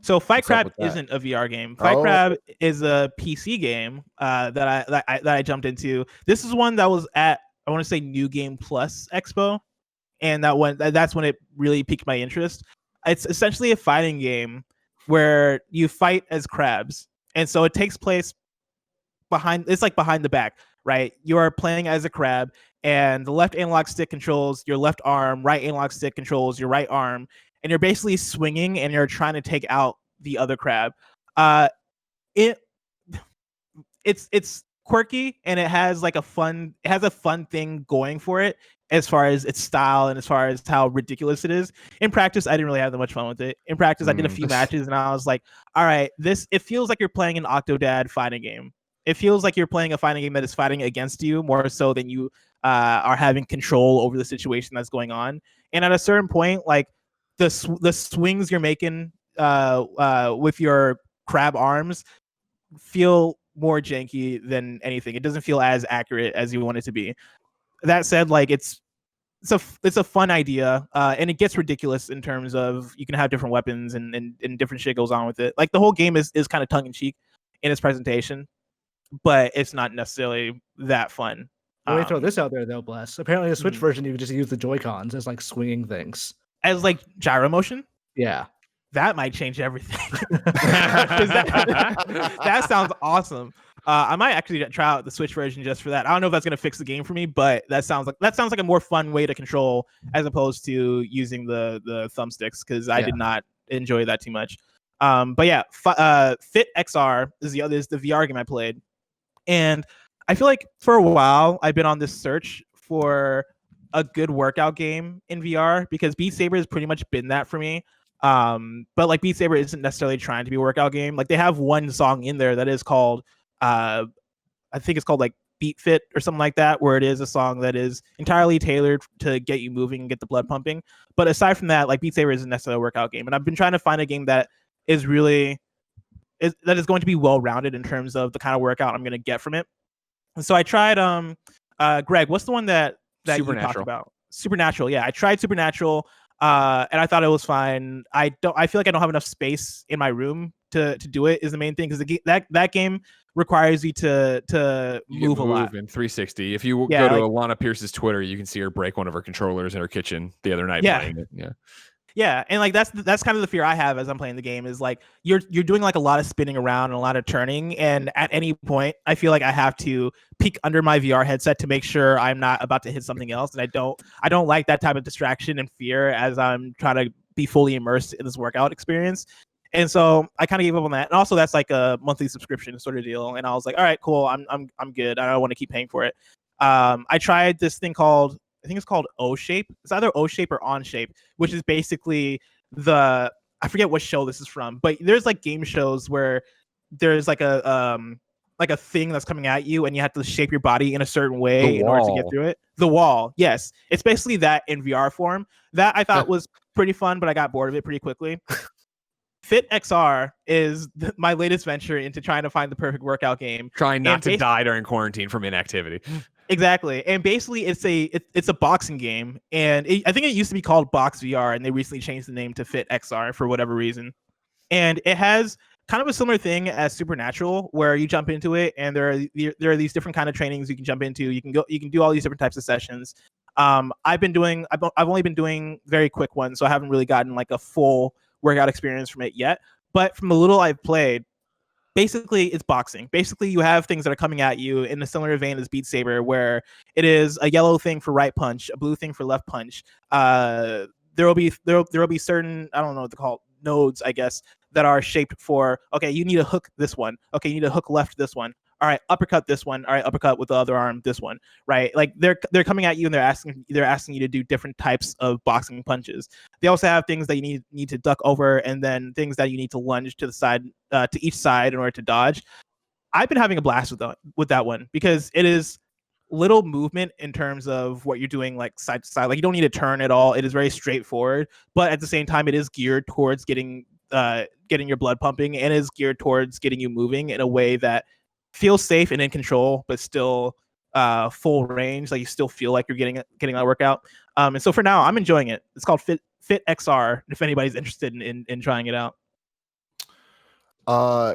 So Fight Crab isn't a VR game. Fight Crab is a PC game that I jumped into. This is one that was at, I want to say, New Game Plus Expo, and that's when it really piqued my interest. It's essentially a fighting game where you fight as crabs, and so it takes place behind the back, right? You are playing as a crab, and the left analog stick controls your left arm, right analog stick controls your right arm, and you're basically swinging and you're trying to take out the other crab. It's quirky, and it has a fun thing going for it as far as its style and as far as how ridiculous it is. In practice, I didn't really have that much fun with it. In practice, I did a few matches and I was like, all right, it feels like you're playing an Octodad fighting game. It feels like you're playing a fighting game that is fighting against you more so than you are having control over the situation that's going on. And at a certain point, like the swings you're making with your crab arms feel more janky than anything. It doesn't feel as accurate as you want it to be. That said, like it's a fun idea, and it gets ridiculous in terms of you can have different weapons and different shit goes on with it. Like the whole game is kind of tongue in cheek in its presentation, but it's not necessarily that fun. Let me throw this out there though, Bless. Apparently, the Switch version you can just use the Joy-Cons as like swinging things, as like gyro motion. Yeah. That might change everything. that sounds awesome. I might actually try out the Switch version just for that. I don't know if that's going to fix the game for me, but that sounds like a more fun way to control as opposed to using the thumbsticks, because I did not enjoy that too much. But yeah, Fit XR is the VR game I played, and I feel like for a while I've been on this search for a good workout game in VR, because Beat Saber has pretty much been that for me. But like Beat Saber isn't necessarily trying to be a workout game. Like they have one song in there that is called I think it's called like Beat Fit or something like that, where it is a song that is entirely tailored to get you moving and get the blood pumping. But aside from that, like Beat Saber isn't necessarily a workout game, and I've been trying to find a game that is really that is going to be well rounded in terms of the kind of workout I'm going to get from it. And so I tried Greg, what's the one that you talked about? Supernatural. Yeah, I tried Supernatural, and I thought it was fine. I feel like I don't have enough space in my room to do it. Is the main thing, because that game requires you to move a lot in 360. If you go to Alana Pierce's Twitter, you can see her break one of her controllers in her kitchen the other night playing it. Yeah, and like that's kind of the fear I have as I'm playing the game, is like you're doing like a lot of spinning around and a lot of turning, and at any point I feel like I have to peek under my VR headset to make sure I'm not about to hit something else, and I don't like that type of distraction and fear as I'm trying to be fully immersed in this workout experience. And so I kind of gave up on that. And also that's like a monthly subscription sort of deal, and I was like, all right, cool, I'm good. I don't want to keep paying for it. I tried this thing called, I think it's called O-Shape. It's either O-Shape or On-Shape, which is basically I forget what show this is from, but there's like game shows where there's like a thing that's coming at you and you have to shape your body in a certain way in order to get through it. The Wall. Yes. It's basically that in VR form. That I thought was pretty fun, but I got bored of it pretty quickly. Fit XR is my latest venture into trying to find the perfect workout game. Trying not to die during quarantine from inactivity. Exactly. And basically it's a boxing game, and I think it used to be called Box VR, and they recently changed the name to Fit XR for whatever reason. And it has kind of a similar thing as Supernatural, where you jump into it and there are these different kind of trainings you can jump into. You can do all these different types of sessions. I've only been doing very quick ones, so I haven't really gotten like a full workout experience from it yet. But from the little I've played, basically it's boxing. Basically you have things that are coming at you in a similar vein as Beat Saber, where it is a yellow thing for right punch, a blue thing for left punch. There will be certain, I don't know what to call it, nodes, I guess, that are shaped for, okay, you need to hook this one. Okay, you need to hook left this one. All right, uppercut this one. All right, uppercut with the other arm this one. Right? Like they're coming at you and they're asking you to do different types of boxing punches. They also have things that you need to duck over, and then things that you need to lunge to the side, to each side in order to dodge. I've been having a blast with that one, because it is little movement in terms of what you're doing, like side to side. Like you don't need to turn at all. It is very straightforward, but at the same time, it is geared towards getting your blood pumping, and is geared towards getting you moving in a way that feels safe and in control, but still full range. Like you still feel like you're getting that workout. And so for now, I'm enjoying it. It's called Fit XR. If anybody's interested in trying it out.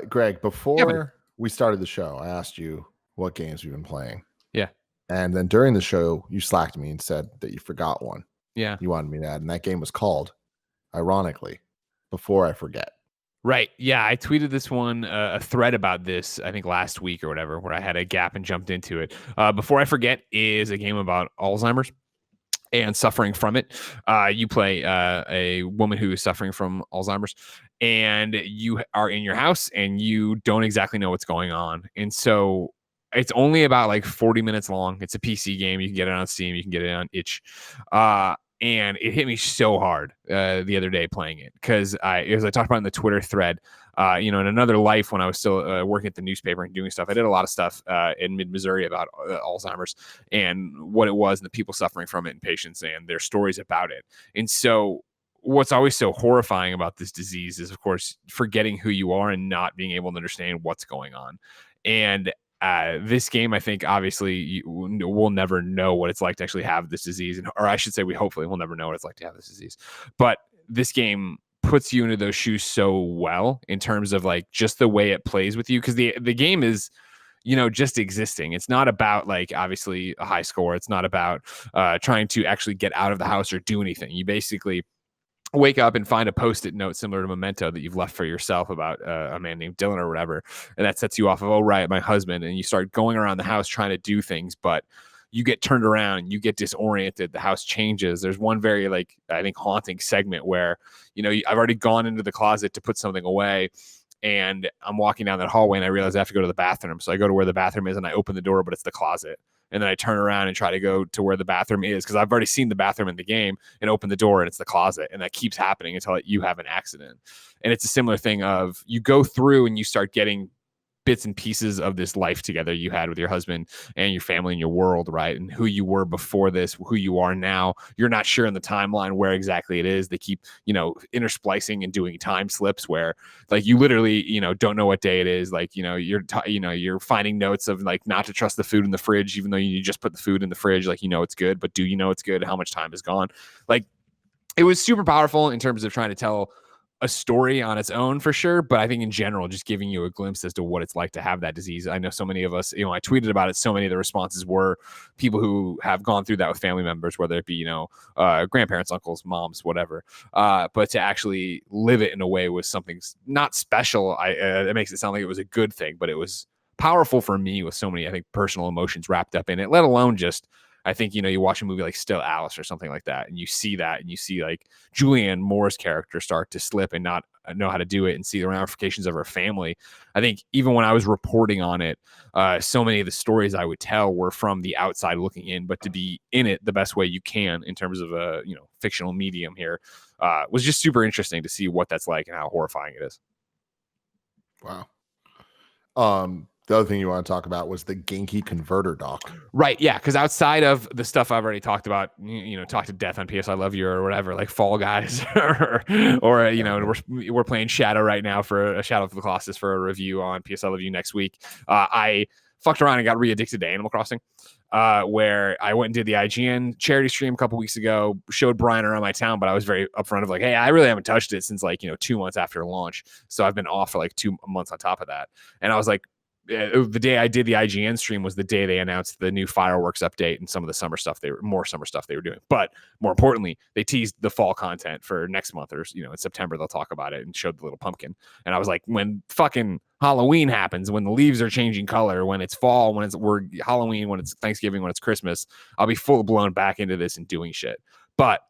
Greg, before we started the show, I asked you what games you've been playing. Yeah. And then during the show, you slacked me and said that you forgot one. Yeah. You wanted me to add, and that game was called, ironically, Before I Forget. Right. Yeah. I tweeted this one, a thread about this, I think last week or whatever, where I had a gap and jumped into it. Before I Forget is a game about Alzheimer's and suffering from it. You play a woman who is suffering from Alzheimer's, and you are in your house and you don't exactly know what's going on. And so it's only about like 40 minutes long. It's a PC game. You can get it on Steam. You can get it on itch. And it hit me so hard the other day playing it, because as I talked about in the Twitter thread, in another life when I was still working at the newspaper and doing stuff, I did a lot of stuff in mid-Missouri about Alzheimer's and what it was and the people suffering from it and patients and their stories about it. And so what's always so horrifying about this disease is, of course, forgetting who you are and not being able to understand what's going on. And this game, I think, obviously, we'll never know what it's like to actually have this disease. Or I should say, hopefully we'll never know what it's like to have this disease. But this game puts you into those shoes so well in terms of like just the way it plays with you. Because the game is, just existing. It's not about like, obviously, a high score. It's not about trying to actually get out of the house or do anything. You basically wake up and find a post-it note similar to Memento that you've left for yourself about a man named Dylan or whatever. And that sets you off of, oh, right, my husband. And you start going around the house trying to do things, but you get turned around, you get disoriented. The house changes. There's one very, like, I think haunting segment where, I've already gone into the closet to put something away, and I'm walking down that hallway and I realize I have to go to the bathroom. So I go to where the bathroom is and I open the door, but it's the closet. And then I turn around and try to go to where the bathroom is, because I've already seen the bathroom in the game, and open the door and it's the closet. And that keeps happening until you have an accident. And it's a similar thing of you go through and you start getting bits and pieces of this life together you had with your husband and your family and your world, right? And who you were before this, who you are now. You're not sure in the timeline where exactly it is. They keep, intersplicing and doing time slips where like you literally, don't know what day it is. Like, you're finding notes of like not to trust the food in the fridge, even though you just put the food in the fridge, like, it's good, but do you know it's good? How much time has gone? Like, it was super powerful in terms of trying to tell a story on its own for sure, but I think in general, just giving you a glimpse as to what it's like to have that disease. I know so many of us, I tweeted about it. So many of the responses were people who have gone through that with family members, whether it be, grandparents, uncles, moms, whatever. But to actually live it in a way was something not special. It makes it sound like it was a good thing, but it was powerful for me with so many, I think, personal emotions wrapped up in it, let alone just, I think, you watch a movie like Still Alice or something like that, and you see that, and you see like Julianne Moore's character start to slip and not know how to do it and see the ramifications of her family. I think even when I was reporting on it, so many of the stories I would tell were from the outside looking in, but to be in it the best way you can in terms of a, fictional medium here was just super interesting to see what that's like and how horrifying it is. Wow. The other thing you want to talk about was the Genki converter dock. Right, yeah, because outside of the stuff I've already talked about, Talk to Death on PS I Love You or whatever, like Fall Guys, or we're playing Shadow right now for a Shadow of the Colossus for a review on PS I Love You next week. I fucked around and got re-addicted to Animal Crossing, where I went and did the IGN charity stream a couple weeks ago, showed Brian around my town, but I was very upfront of like, hey, I really haven't touched it since 2 months after launch. So I've been off for 2 months on top of that. And I was like, the day I did the IGN stream was the day they announced the new fireworks update and some of the summer stuff they were doing. But more importantly, they teased the fall content for next month, or in September they'll talk about it, and showed the little pumpkin. And I was like, when fucking Halloween happens, when the leaves are changing color, when it's fall, when we're Halloween, when it's Thanksgiving, when it's Christmas, I'll be full blown back into this and doing shit. But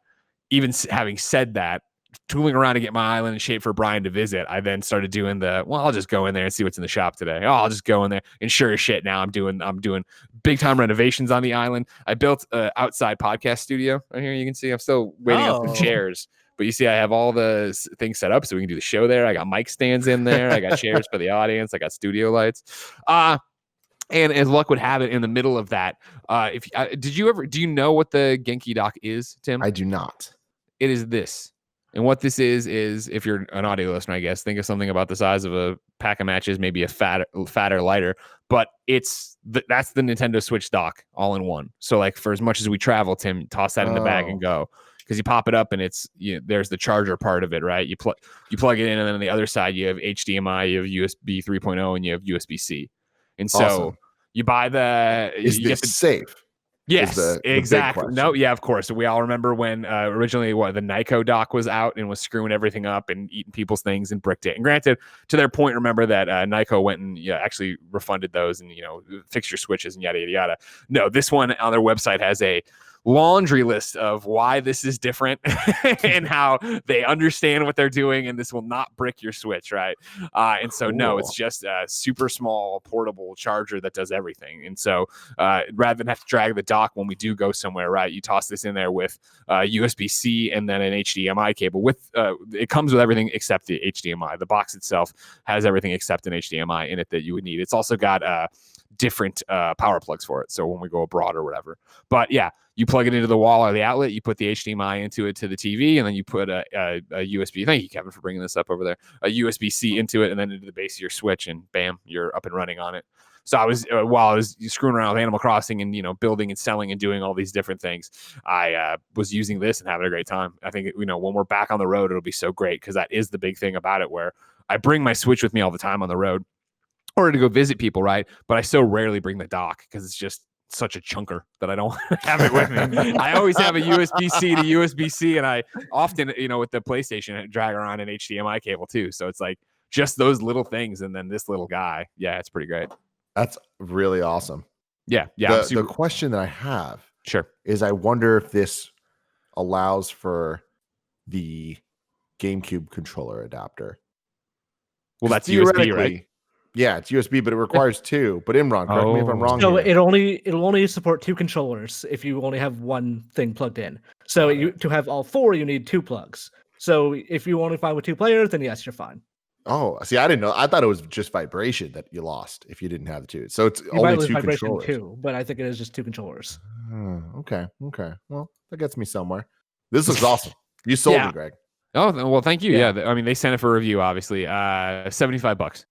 even having said that, tooling around to get my island in shape for Brian to visit, I then started doing I'll just go in there and see what's in the shop today. Oh, I'll just go in there, and sure as shit, now I'm doing big time renovations on the island. I built an outside podcast studio right here. You can see I'm still waiting up the chairs, but you see I have all the things set up so we can do the show there. I got mic stands in there. I got chairs for the audience. I got studio lights. And as luck would have it, in the middle of that, do you know what the Genki dock is, Tim? I do not. It is this. And what this is if you're an audio listener, I guess, think of something about the size of a pack of matches, maybe a fatter, lighter. But that's the Nintendo Switch dock all in one. So for as much as we travel, Tim, toss that in the bag and go. Because you pop it up and it's there's the charger part of it, right? You plug it in, and then on the other side you have HDMI, you have USB 3.0, and you have USB-C. And so you buy is this safe? Yes, exactly. No, yeah, of course. We all remember when originally the Nyko dock was out and was screwing everything up and eating people's things and bricked it. And granted, to their point, remember that Nyko went and actually refunded those and fixed your switches and yada yada yada. No, this one on their website has a laundry list of why this is different and how they understand what they're doing, and this will not brick your Switch, right? And so no, it's just a super small portable charger that does everything. And so rather than have to drag the dock when we do go somewhere, right, you toss this in there with USB-C and then an HDMI cable. With it comes with everything except the HDMI. The box itself has everything except an HDMI in it that you would need. It's also got different power plugs for it, so when we go abroad or whatever. But yeah, you plug it into the wall or the outlet, you put the HDMI into it to the TV, and then you put a USB. Thank you, Kevin, for bringing this up over there. A USB-C into it, and then into the base of your Switch, and bam, you're up and running on it. So I was while I was screwing around with Animal Crossing and building and selling and doing all these different things, I was using this and having a great time. I think when we're back on the road, it'll be so great, because that is the big thing about it, where I bring my Switch with me all the time on the road, or to go visit people, right? But I so rarely bring the dock because it's just such a chunker that I don't have it with me. I always have a USB-C to USB-C, and I often, with the PlayStation, drag around an HDMI cable too. So it's just those little things, and then this little guy. Yeah, it's pretty great. That's really awesome. Yeah. The question that I have is I wonder if this allows for the GameCube controller adapter. Well, that's USB, right? Yeah, it's USB, but it requires two. But Imran, correct me if I'm wrong. So it'll only support two controllers if you only have one thing plugged in. So to have all four, you need two plugs. So if you only find with two players, then yes, you're fine. Oh, see, I didn't know. I thought it was just vibration that you lost if you didn't have the two. So it's You only might lose two vibration controllers. too, but I think it is just 2 controllers. Okay. Well, that gets me somewhere. This looks awesome. You sold me, Greg. Oh, well, thank you. Yeah. I mean, they sent it for review, obviously. $75.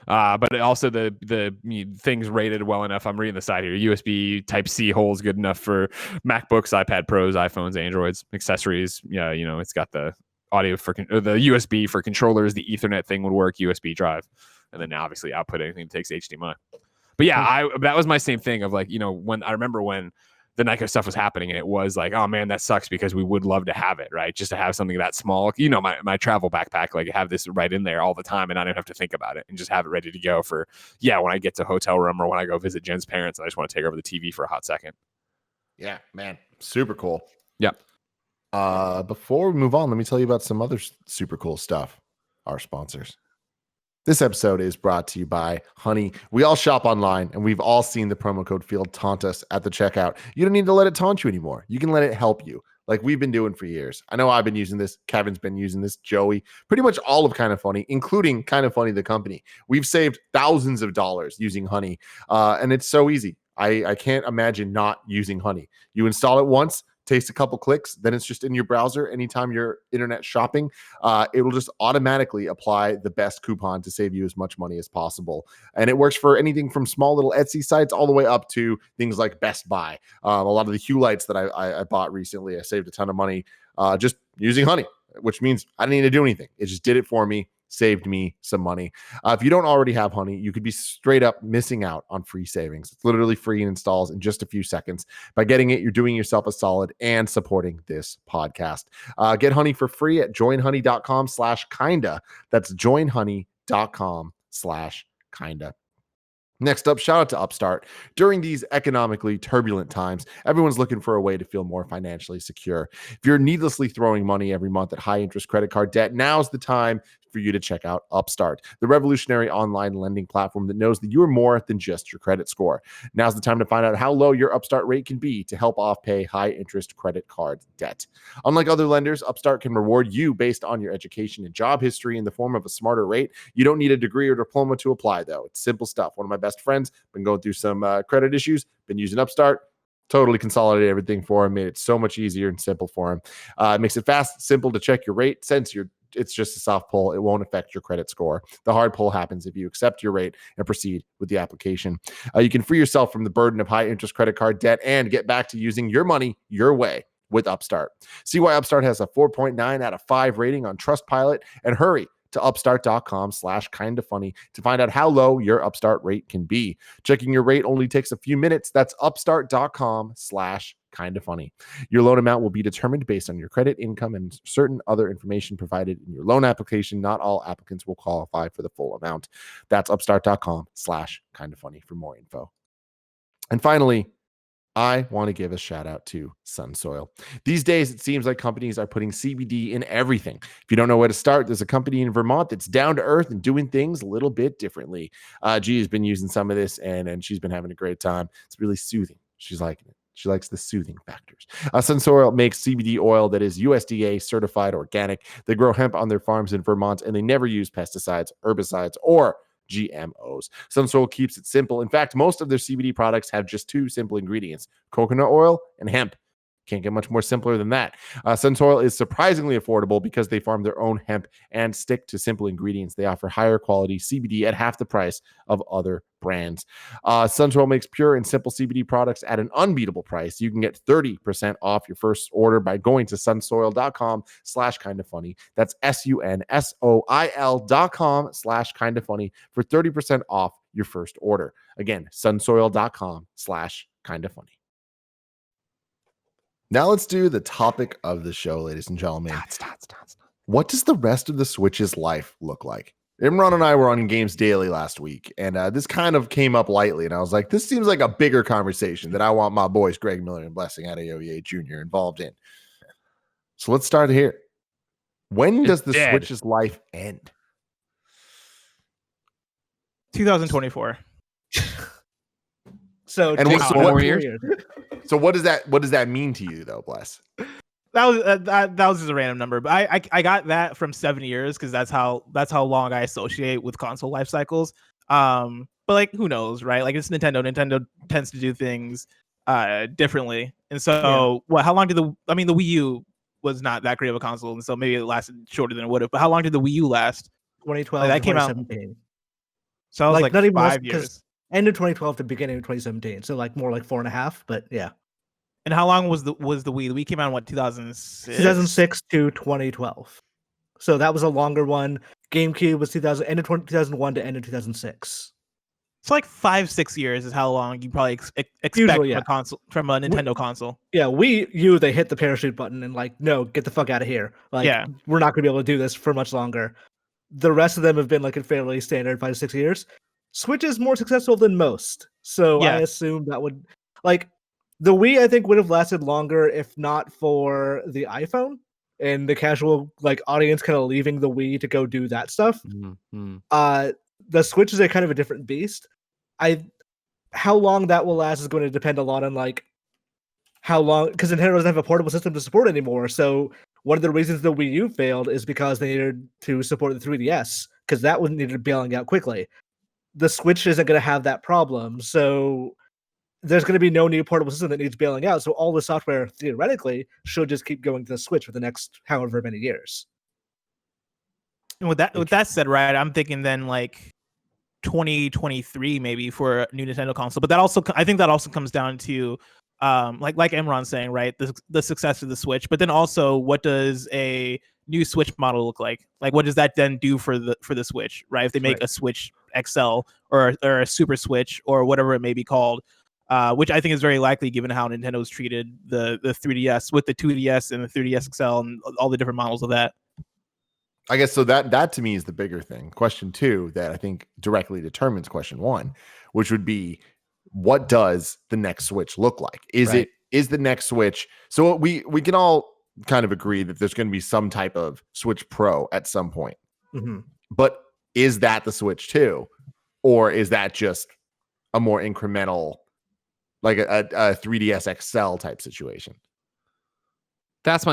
But also the things rated well enough. I'm reading the side here. USB Type-C holes good enough for MacBooks, iPad Pros, iPhones, Androids, accessories. Yeah, it's got the audio or the USB for controllers. The Ethernet thing would work. USB drive, and then obviously output anything that takes HDMI. But yeah, that was my same thing of like, when I remember when the Nyko stuff was happening, and it was like, oh man, that sucks because we would love to have it, right? Just to have something that small, my travel backpack, like have this right in there all the time, and I don't have to think about it, and just have it ready to go for when I get to a hotel room or when I go visit Jen's parents, and I just want to take over the TV for a hot second. Yeah, man, super cool. Yep. Before we move on, let me tell you about some other super cool stuff. Our sponsors. This episode is brought to you by Honey. We all shop online, and we've all seen the promo code field taunt us at the checkout. You don't need to let it taunt you anymore. You can let it help you, like we've been doing for years. I know I've been using this. Kevin's been using this. Joey, pretty much all of Kind of Funny, including Kind of Funny, the company. We've saved thousands of dollars using Honey, and it's so easy. I can't imagine not using Honey. You install it once, takes a couple clicks, then it's just in your browser. Anytime you're internet shopping, it will just automatically apply the best coupon to save you as much money as possible. And it works for anything from small little Etsy sites all the way up to things like Best Buy. A lot of the Hue lights that I bought recently, I saved a ton of money just using Honey, which means I didn't need to do anything. It just did it for me. Saved me some money. If you don't already have Honey, you could be straight up missing out on free savings. It's literally free and installs in just a few seconds. By getting it, you're doing yourself a solid and supporting this podcast. Get Honey for free at joinhoney.com/kinda. That's joinhoney.com/kinda. Next up, shout out to Upstart. During these economically turbulent times, everyone's looking for a way to feel more financially secure. If you're needlessly throwing money every month at high interest credit card debt, now's the time for you to check out Upstart, the revolutionary online lending platform that knows that you are more than just your credit score. Now's the time to find out how low your Upstart rate can be to help off pay high interest credit card debt. Unlike other lenders, Upstart can reward you based on your education and job history in the form of a smarter rate. You don't need a degree or diploma to apply, though. It's simple stuff. One of my best friends been going through some credit issues, been using Upstart. Totally consolidated everything for him, made it so much easier and simple for him. It makes it fast, simple to check your rate. Since it's just a soft pull, it won't affect your credit score. The hard pull happens if you accept your rate and proceed with the application. You can free yourself from the burden of high interest credit card debt and get back to using your money your way with Upstart. See why Upstart has a 4.9 out of 5 rating on Trustpilot, and hurry to upstart.com/kindafunny to find out how low your Upstart rate can be. Checking your rate only takes a few minutes. That's upstart.com/kindafunny. Your loan amount will be determined based on your credit, income, and certain other information provided in your loan application. Not all applicants will qualify for the full amount. That's upstart.com/kindafunny for more info. And finally, I want to give a shout out to Sunsoil. These days, it seems like companies are putting CBD in everything. If you don't know where to start, there's a company in Vermont that's down to earth and doing things a little bit differently. G has been using some of this, and she's been having a great time. It's really soothing. She's liking it. She likes the soothing factors. Sunsoil makes CBD oil that is USDA certified organic. They grow hemp on their farms in Vermont, and they never use pesticides, herbicides, or GMOs. Sunsoil keeps it simple. In fact, most of their CBD products have just 2 simple ingredients: coconut oil and hemp. Can't get much more simpler than that. Sunsoil is surprisingly affordable because they farm their own hemp and stick to simple ingredients. They offer higher quality CBD at half the price of other brands. Sunsoil makes pure and simple CBD products at an unbeatable price. You can get 30% off your first order by going to sunsoil.com/kindafunny. That's sunsoil.com/kindafunny for 30% off your first order. Again, sunsoil.com/kindafunny. Now let's do the topic of the show, ladies and gentlemen. What does the rest of the Switch's life look like? Imran and I were on Games Daily last week, and this kind of came up lightly, and I was like, this seems like a bigger conversation that I want my boys Greg Miller and Blessing Adeoye Jr. involved in. So let's start here. When does the Switch's life end? 2024. So and what more years? So what does that mean to you, though, Bless? that was just a random number, but I got that from 7 years because that's how long I associate with console life cycles. But like, who knows, right? Like, it's Nintendo. Nintendo tends to do things differently, and so how long did the Wii U was not that great of a console, and so maybe it lasted shorter than it would have. But how long did the Wii U last? 2012 that came out. 2017. So I was like not even 5 years. End of 2012 to beginning of 2017. So like more like 4.5, but yeah. And how long was the Wii? The Wii came out in what, 2006? 2006 to 2012. So that was a longer one. GameCube was end of 2001 to end of 2006. It's like 5-6 years is how long you probably expect Usually, from a console, from a Nintendo console. Yeah, Wii U, they hit the parachute button and like, no, get the fuck out of here. Like, we're not gonna be able to do this for much longer. The rest of them have been like a fairly standard 5 to 6 years. Switch is more successful than most, so I assume that would, like, the Wii I think would have lasted longer if not for the iPhone and the casual like audience kind of leaving the Wii to go do that stuff. The Switch is a kind of a different beast. How long that will last is going to depend a lot on like how long, because Nintendo doesn't have a portable system to support anymore. So one of the reasons the Wii U failed is because they needed to support the 3DS, because that one needed bailing out quickly. The Switch isn't going to have that problem, so there's going to be no new portable system that needs bailing out. So all the software theoretically should just keep going to the Switch for the next however many years. And with that said, right, I'm thinking then like 2023 maybe for a new Nintendo console. But I think that also comes down to like Imran's saying, right, the success of the Switch, but then also what does a new Switch model look like? Like, what does that then do for the Switch, right? If they make a Switch XL or a Super Switch or whatever it may be called, which I think is very likely given how Nintendo's treated the 3DS with the 2DS and the 3DS XL and all the different models of that. I guess so that to me is the bigger thing. Question 2 that I think directly determines question 1, which would be, what does the next Switch look like? Is the next Switch? So we can all kind of agree that there's going to be some type of Switch Pro at some point. Mm-hmm. But is that the Switch 2? Or is that just a more incremental, like a 3DS XL type situation? That's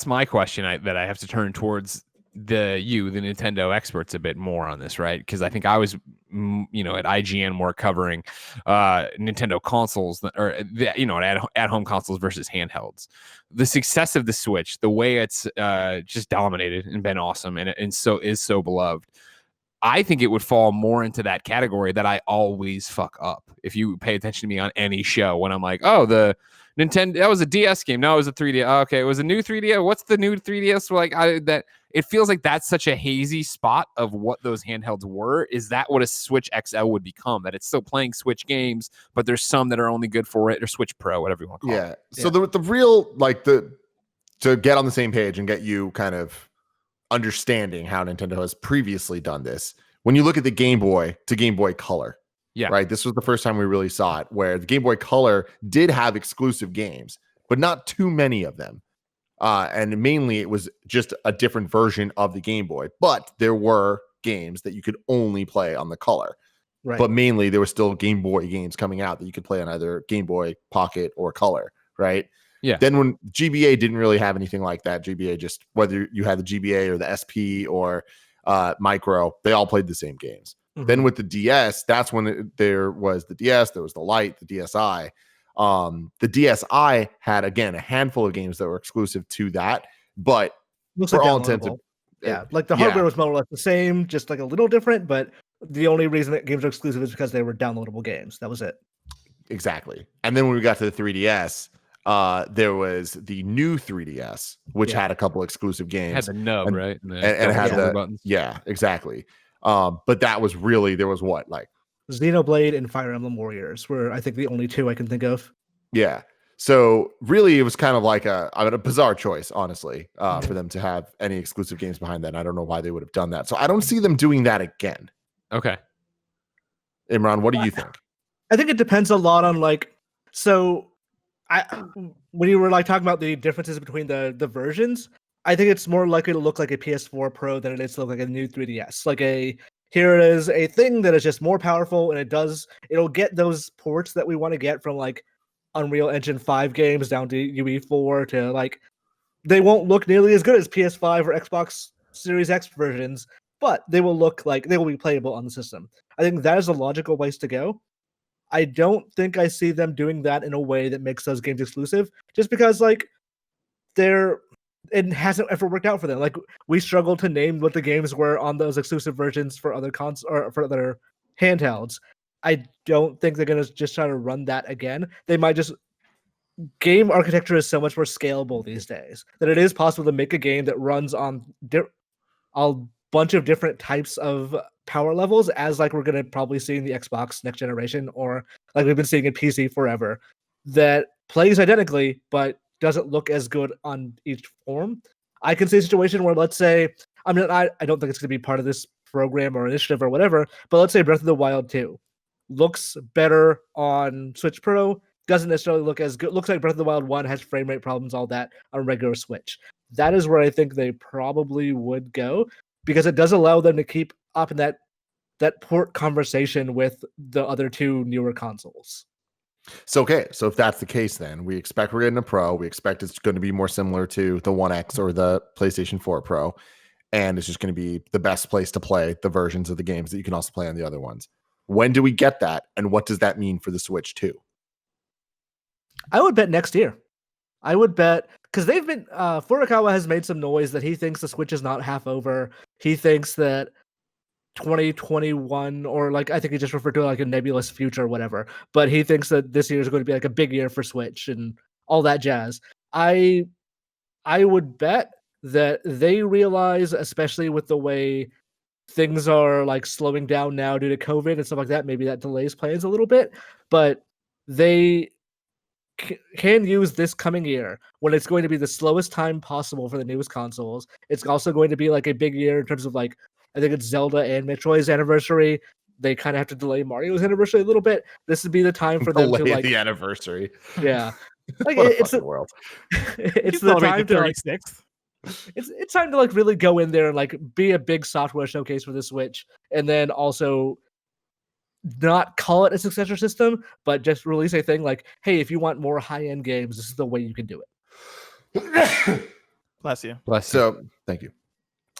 my question that I have to turn towards the Nintendo experts a bit more on this, right? Because I think I was, at IGN more covering Nintendo consoles or at home consoles versus handhelds. The success of the Switch, the way it's just dominated and been awesome, and so is so beloved. I think it would fall more into that category that I always fuck up. If you pay attention to me on any show, when I'm like, oh, the Nintendo, that was a DS game. No, it was a 3DS. Oh, okay, it was a new 3DS. What's the new 3DS? Like, that it feels like that's such a hazy spot of what those handhelds were. Is that what a Switch XL would become? That it's still playing Switch games, but there's some that are only good for it, or Switch Pro, whatever you want to call it. So the real, like, to get on the same page and get you kind of understanding how Nintendo has previously done this, when you look at the Game Boy to Game Boy Color, right, this was the first time we really saw it, where the Game Boy Color did have exclusive games, but not too many of them, and mainly it was just a different version of the Game Boy, but there were games that you could only play on the Color, but mainly there were still Game Boy games coming out that you could play on either Game Boy Pocket or Color, right? Then when GBA didn't really have anything like that, GBA just, whether you had the GBA or the SP or Micro, they all played the same games. Then with the DS, that's when there was the DS, there was the Lite, the DSi. The DSi had, again, a handful of games that were exclusive to that, but for all intents, like the hardware was more or less the same, just like a little different, but the only reason that games are exclusive is because they were downloadable games. That was it. Exactly. And then when we got to the 3DS, there was the new 3DS, which had a couple exclusive games. It had the nub, right? And it had the buttons. Yeah, exactly. But that was really, there was what, like Xenoblade and Fire Emblem Warriors were, I think, the only two I can think of. Yeah. So really, it was kind of like a bizarre choice, honestly, for them to have any exclusive games behind that. And I don't know why they would have done that. So I don't see them doing that again. Okay. Imran, what do you think? I think it depends a lot on, like, so when you were like talking about the differences between the versions, I think it's more likely to look like a PS4 Pro than it is to look like a new 3DS. Like here it is, a thing that is just more powerful, and it'll get those ports that we want to get from like Unreal Engine 5 games down to UE4 to like they won't look nearly as good as PS5 or Xbox Series X versions, but they will look like they will be playable on the system. I think that is a logical place to go. I don't think I see them doing that in a way that makes those games exclusive, just because like it hasn't ever worked out for them. Like we struggled to name what the games were on those exclusive versions for other or for other handhelds. I don't think they're gonna just try to run that again. They might just game architecture is so much more scalable these days that it is possible to make a game that runs on a bunch of different types of power levels, as like we're gonna probably see in the Xbox next generation, or like we've been seeing in PC forever, that plays identically but doesn't look as good on each form. I can see a situation where, let's say, I don't think it's gonna be part of this program or initiative or whatever, but let's say Breath of the Wild 2 looks better on Switch Pro, doesn't necessarily look as good. Looks like Breath of the Wild 1 has frame rate problems, all that, on regular Switch. That is where I think they probably would go, because it does allow them to keep up in that port conversation with the other two newer consoles. So, okay, so if that's the case, then we expect we're getting a Pro. We expect it's going to be more similar to the One X or the PlayStation 4 Pro, and it's just going to be the best place to play the versions of the games that you can also play on the other ones. When do we get that, and what does that mean for the Switch 2? I would bet next year. I would bet, because they've been Furukawa has made some noise that he thinks the Switch is not half over. He thinks that 2021, or like I think he just referred to it like a nebulous future or whatever, but he thinks that this year is going to be like a big year for Switch and all that jazz. I would bet that they realize, especially with the way things are like slowing down now due to COVID and stuff like that, maybe that delays plans a little bit, but they can use this coming year when it's going to be the slowest time possible for the newest consoles. It's also going to be like a big year in terms of like, I think it's Zelda and Metroid's anniversary. They kind of have to delay Mario's anniversary a little bit. This would be the time for them to like the anniversary. Yeah, like it's a world. It's the time to like, it's time to like really go in there and like be a big software showcase for the Switch, and then also not call it a successor system, but just release a thing like, hey, if you want more high-end games, this is the way you can do it. Bless you. So thank you.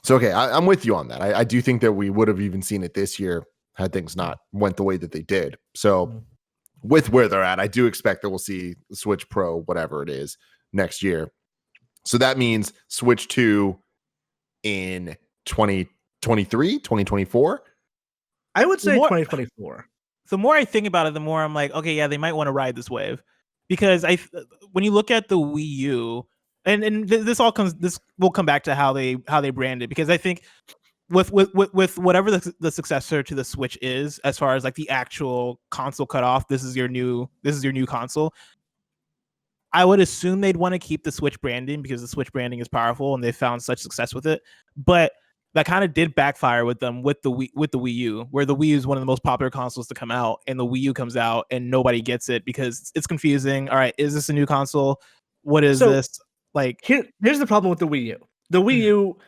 So, okay, I'm with you on that. I do think that we would have even seen it this year had things not went the way that they did. So with where they're at, I do expect that we'll see the Switch Pro, whatever it is, next year. So that means Switch 2 in 2023, 2024? I would say 2024. The more I think about it, the more I'm like, okay, yeah, they might want to ride this wave, because when you look at the Wii U, and this will come back to how they brand it, because I think with whatever the successor to the Switch is, as far as like the actual console cutoff, this is your new console. I would assume they'd want to keep the Switch branding, because the Switch branding is powerful and they found such success with it. But that kind of did backfire with them with the Wii U, where the Wii U is one of the most popular consoles to come out, and the Wii U comes out and nobody gets it because it's confusing. All right, is this a new console? What is this? Like, here's the problem with the Wii U. The Wii U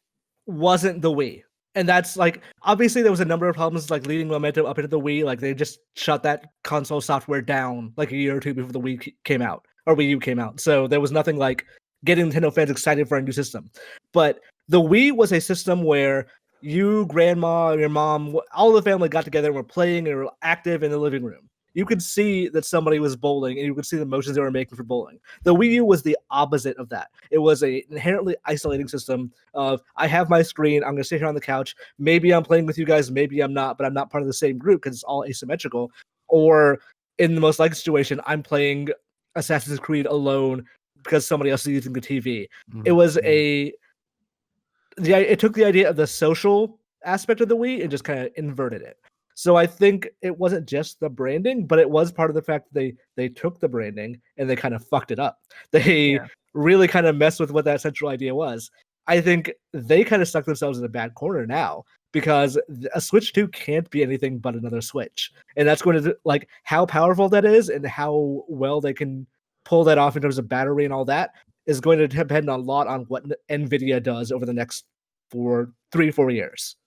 wasn't the Wii. And that's like, obviously there was a number of problems like leading momentum up into the Wii. Like they just shut that console software down like a year or two before the Wii came out, or Wii U came out. So there was nothing like getting Nintendo fans excited for a new system. But the Wii was a system where you, grandma, your mom, all the family got together and were playing and were active in the living room. You could see that somebody was bowling, and you could see the motions they were making for bowling. The Wii U was the opposite of that. It was an inherently isolating system of, I have my screen, I'm going to sit here on the couch, maybe I'm playing with you guys, maybe I'm not, but I'm not part of the same group because it's all asymmetrical. Or in the most likely situation, I'm playing Assassin's Creed alone because somebody else is using the TV. It was it took the idea of the social aspect of the Wii and just kind of inverted it. So I think it wasn't just the branding, but it was part of the fact that they took the branding and they kind of fucked it up. They really kind of messed with what that central idea was. I think they kind of stuck themselves in a bad corner now, because a Switch 2 can't be anything but another Switch. And that's going to, like, how powerful that is and how well they can pull that off in terms of battery and all that is going to depend a lot on what NVIDIA does over the next 3-4 years.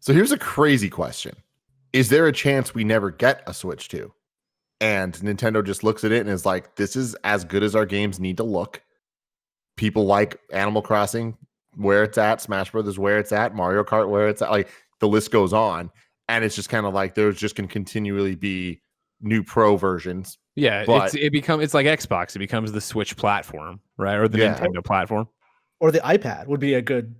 So here's a crazy question. Is there a chance we never get a Switch 2? And Nintendo just looks at it and is like, this is as good as our games need to look. people like Animal Crossing where it's at, Smash Brothers where it's at, Mario Kart where it's at. Like the list goes on, and it's just kind of like there's just going to continually be new pro versions. Yeah, but it's like Xbox. It becomes the Switch platform, right, or the Nintendo platform, or the iPad would be a good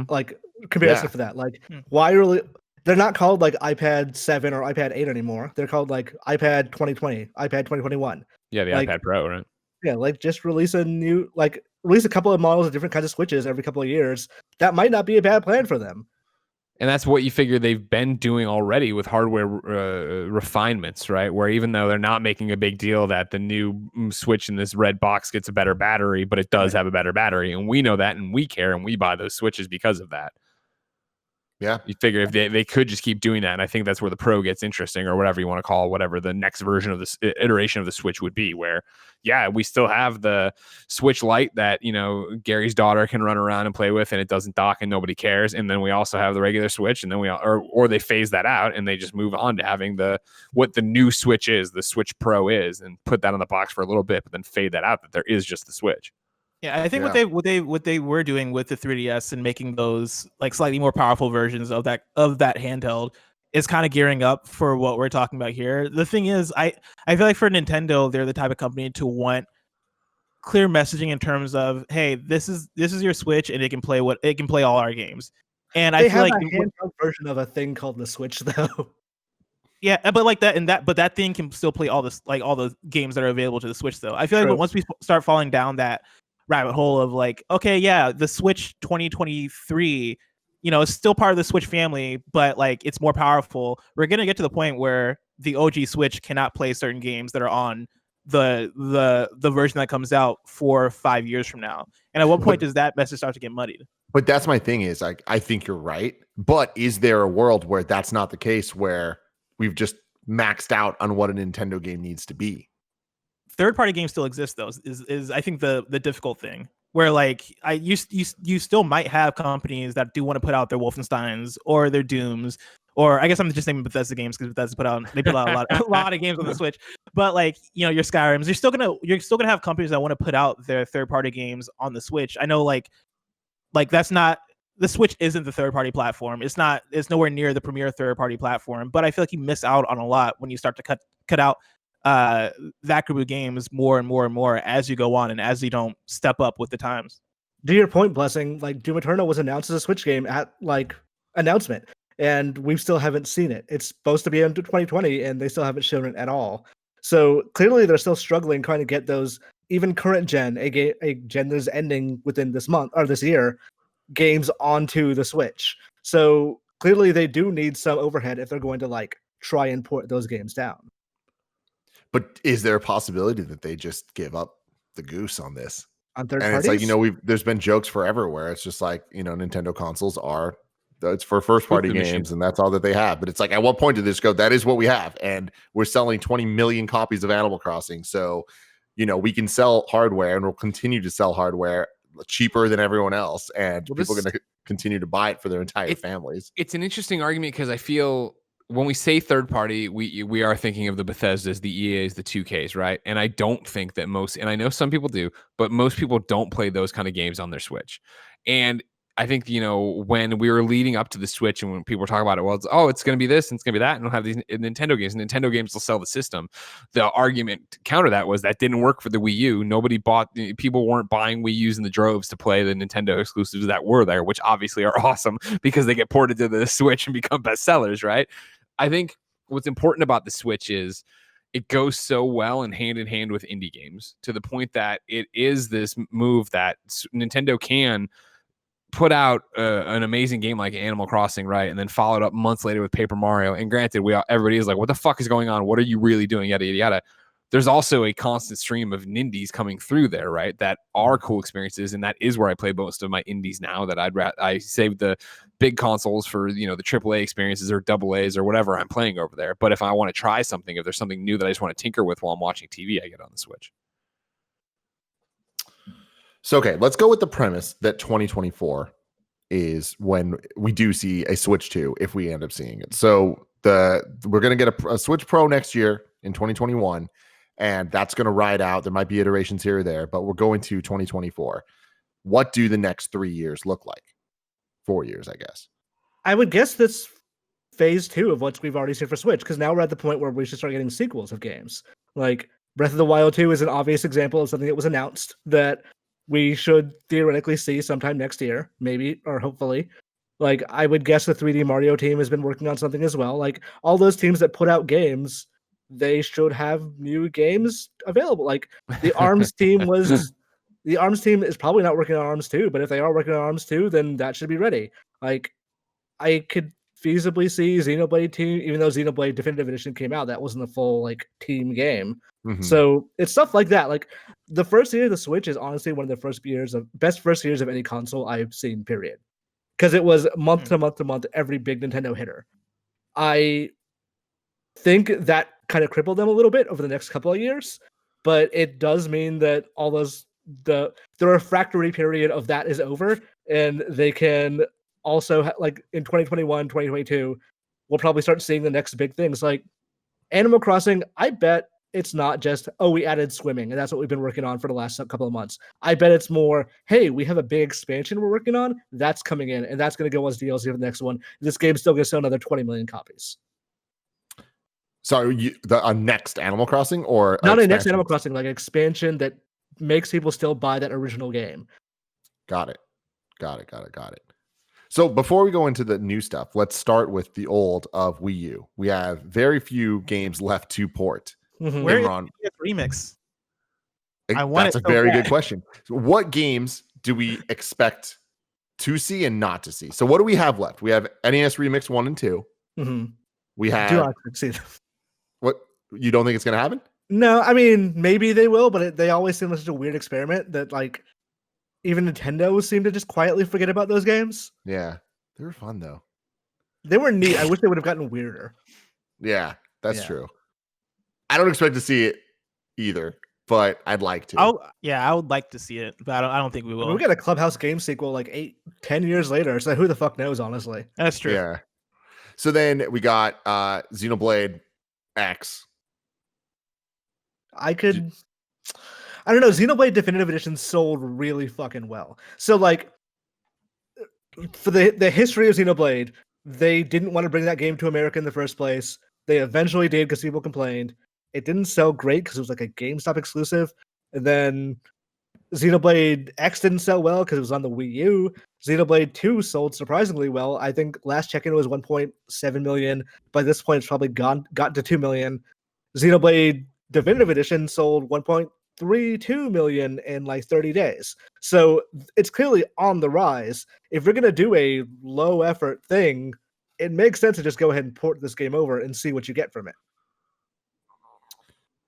like comparison for that. Like, why really? They're not called like iPad 7 or iPad 8 anymore. They're called like iPad 2020, iPad 2021. Yeah, the iPad Pro, right? Yeah, like just release a couple of models of different kinds of Switches every couple of years. That might not be a bad plan for them. And that's what you figure they've been doing already with hardware refinements, right? Where even though they're not making a big deal that the new Switch in this red box gets a better battery, but it does have a better battery. And we know that, and we care, and we buy those Switches because of that. Yeah. You figure if they could just keep doing that, and I think that's where the Pro gets interesting, or whatever you want to call whatever the next version of this iteration of the Switch would be, where, yeah, we still have the Switch Lite that, you know, Gary's daughter can run around and play with, and it doesn't dock and nobody cares. And then we also have the regular Switch, and then or they phase that out and they just move on to having what the new Switch is, the Switch Pro is, and put that on the box for a little bit, but then fade that out that there is just the Switch. Yeah, I think what they were doing with the 3DS and making those like slightly more powerful versions of that handheld is kind of gearing up for what we're talking about here. The thing is, I feel like for Nintendo, they're the type of company to want clear messaging in terms of, hey, this is your Switch and it can play all our games. And I feel like a handheld version of a thing called the Switch though. Yeah, but like that thing can still play all the games that are available to the Switch though. I feel like once we start falling down that rabbit hole of like, okay, yeah, the Switch 2023, you know, it's still part of the Switch family, but like it's more powerful. We're gonna get to the point where the OG Switch cannot play certain games that are on the version that comes out 4 or 5 years from now. And at what point does that message start to get muddied? But that's my thing is, like, I think you're right. But is there a world where that's not the case, where we've just maxed out on what a Nintendo game needs to be? Third-party games still exist, though. Is I think the difficult thing, where like you still might have companies that do want to put out their Wolfensteins or their Dooms, or I guess I'm just naming Bethesda games because Bethesda put out a lot of games on the Switch. But like, you know, your Skyrims, you're still gonna have companies that want to put out their third-party games on the Switch. I know like that's not, the Switch isn't the third-party platform. It's nowhere near the premier third-party platform. But I feel like you miss out on a lot when you start to cut out that group of games more and more and more as you go on and as you don't step up with the times. To your point, Blessing, like Doom Eternal was announced as a Switch game at like announcement, and we still haven't seen it. It's supposed to be in 2020, and they still haven't shown it at all. So clearly, they're still struggling trying to get those even current gen, a gen that is ending within this month or this year, games onto the Switch. So clearly, they do need some overhead if they're going to like try and port those games down. But is there a possibility that they just give up the goose on this? On third and parties? It's like, you know, there's been jokes forever where it's just like, you know, Nintendo consoles it's for first party games and that's all that they have. But it's like, at what point did this go? That is what we have. And we're selling 20 million copies of Animal Crossing. So, you know, we can sell hardware and we'll continue to sell hardware cheaper than everyone else. And people are going to continue to buy it for their entire families. It's an interesting argument because I feel when we say third party, we are thinking of the Bethesdas, the EAs, the 2Ks, right? And I don't think that and I know some people do, but most people don't play those kind of games on their Switch. And I think, you know, when we were leading up to the Switch and when people were talking about it, well, it's going to be this and it's going to be that, and we'll have these Nintendo games. Nintendo games will sell the system. The argument to counter that was that didn't work for the Wii U. People weren't buying Wii U's in the droves to play the Nintendo exclusives that were there, which obviously are awesome because they get ported to the Switch and become bestsellers, right? I think what's important about the Switch is it goes so well and hand in hand with indie games to the point that it is this move that Nintendo can put out an amazing game like Animal Crossing, right? And then followed up months later with Paper Mario. And granted, everybody is like, what the fuck is going on? What are you really doing? Yada, yada, yada. There's also a constant stream of indies coming through there, right? That are cool experiences. And that is where I play most of my indies now, that I save the big consoles for, you know, the AAA experiences or AA's or whatever I'm playing over there. But if I want to try something, if there's something new that I just want to tinker with while I'm watching TV, I get on the Switch. So, okay, let's go with the premise that 2024 is when we do see a Switch 2, if we end up seeing it. So we're going to get a Switch Pro next year in 2021, and that's going to ride out. There might be iterations here or there, but we're going to 2024. what do the next 3 years look like? 4 years, I guess. I would guess that's phase 2 of what we've already seen for Switch, because now we're at the point where we should start getting sequels of games. Like Breath of the Wild 2 is an obvious example of something that was announced that we should theoretically see sometime next year, maybe, or hopefully. Like, I would guess the 3D Mario team has been working on something as well. Like, all those teams that put out games, they should have new games available. Like, the ARMS team was... The ARMS team is probably not working on ARMS 2, but if they are working on ARMS 2, then that should be ready. Like, I could feasibly see Xenoblade 2, even though Xenoblade Definitive Edition came out, that wasn't a full, like, team game. Mm-hmm. So, it's stuff like that. Like, the first year of the Switch is honestly one of the best first years of any console I've seen, period. Because it was month to month to month, every big Nintendo hitter. I think that kind of crippled them a little bit over the next couple of years, but it does mean that all those the refractory period of that is over, and they can also like in 2021, 2022, we'll probably start seeing the next big things. Like Animal Crossing, I bet it's not just, oh, we added swimming, and that's what we've been working on for the last couple of months. I bet it's more, hey, we have a big expansion we're working on, that's coming in, and that's going to go as DLC for the next one. This game's still going to sell another 20 million copies. So the next Animal Crossing, or not a next Animal Crossing, like an expansion that makes people still buy that original game. Got it. So before we go into the new stuff, let's start with the old of Wii U. We have very few games left to port. Mm-hmm. Where is the remix? That's a very good question. So what games do we expect to see and not to see? So what do we have left? We have NES Remix 1 and 2. Mm-hmm. We have... What? You don't think it's going to happen? No, I mean, maybe they will, but they always seem like such a weird experiment that, like, even Nintendo seemed to just quietly forget about those games. Yeah. They were fun, though. They were neat. I wish they would have gotten weirder. Yeah, that's true. I don't expect to see it either, but I'd like to. I would like to see it, but I don't think we will. I mean, we got a Clubhouse game sequel like 8-10 years later, so who the fuck knows, honestly. That's true. Yeah. So then we got Xenoblade X. I don't know. Xenoblade Definitive Edition sold really fucking well. So, like, for the history of Xenoblade, they didn't want to bring that game to America in the first place. They eventually did because people complained. It didn't sell great because it was like a GameStop exclusive. And then Xenoblade X didn't sell well because it was on the Wii U. Xenoblade 2 sold surprisingly well. I think last check-in it was 1.7 million. By this point, it's probably gotten to 2 million. Xenoblade Definitive Edition sold 1.32 million in like 30 days. So it's clearly on the rise. If you're going to do a low effort thing, it makes sense to just go ahead and port this game over and see what you get from it.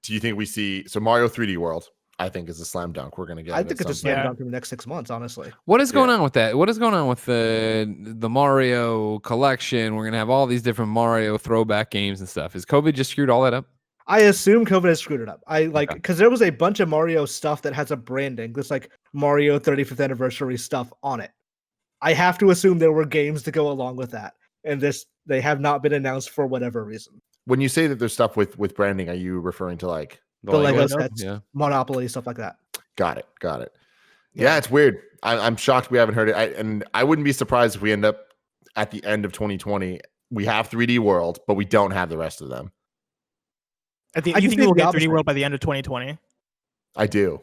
Do you think we see... So Mario 3D World, I think, is a slam dunk. We're going to get. I think it's a slam dunk in the next 6 months, honestly. What is going on with that? What is going on with the Mario collection? We're going to have all these different Mario throwback games and stuff. Has COVID just screwed all that up? I assume COVID has screwed it up. Because there was a bunch of Mario stuff that has a branding. There's like Mario 35th anniversary stuff on it. I have to assume there were games to go along with that. And they have not been announced for whatever reason. When you say that there's stuff with branding, are you referring to like the Lego sets, Monopoly, stuff like that? Got it. Yeah, it's weird. I'm shocked we haven't heard it. And I wouldn't be surprised if we end up at the end of 2020. We have 3D World, but we don't have the rest of them. You think we'll get 3D World by the end of 2020? I do.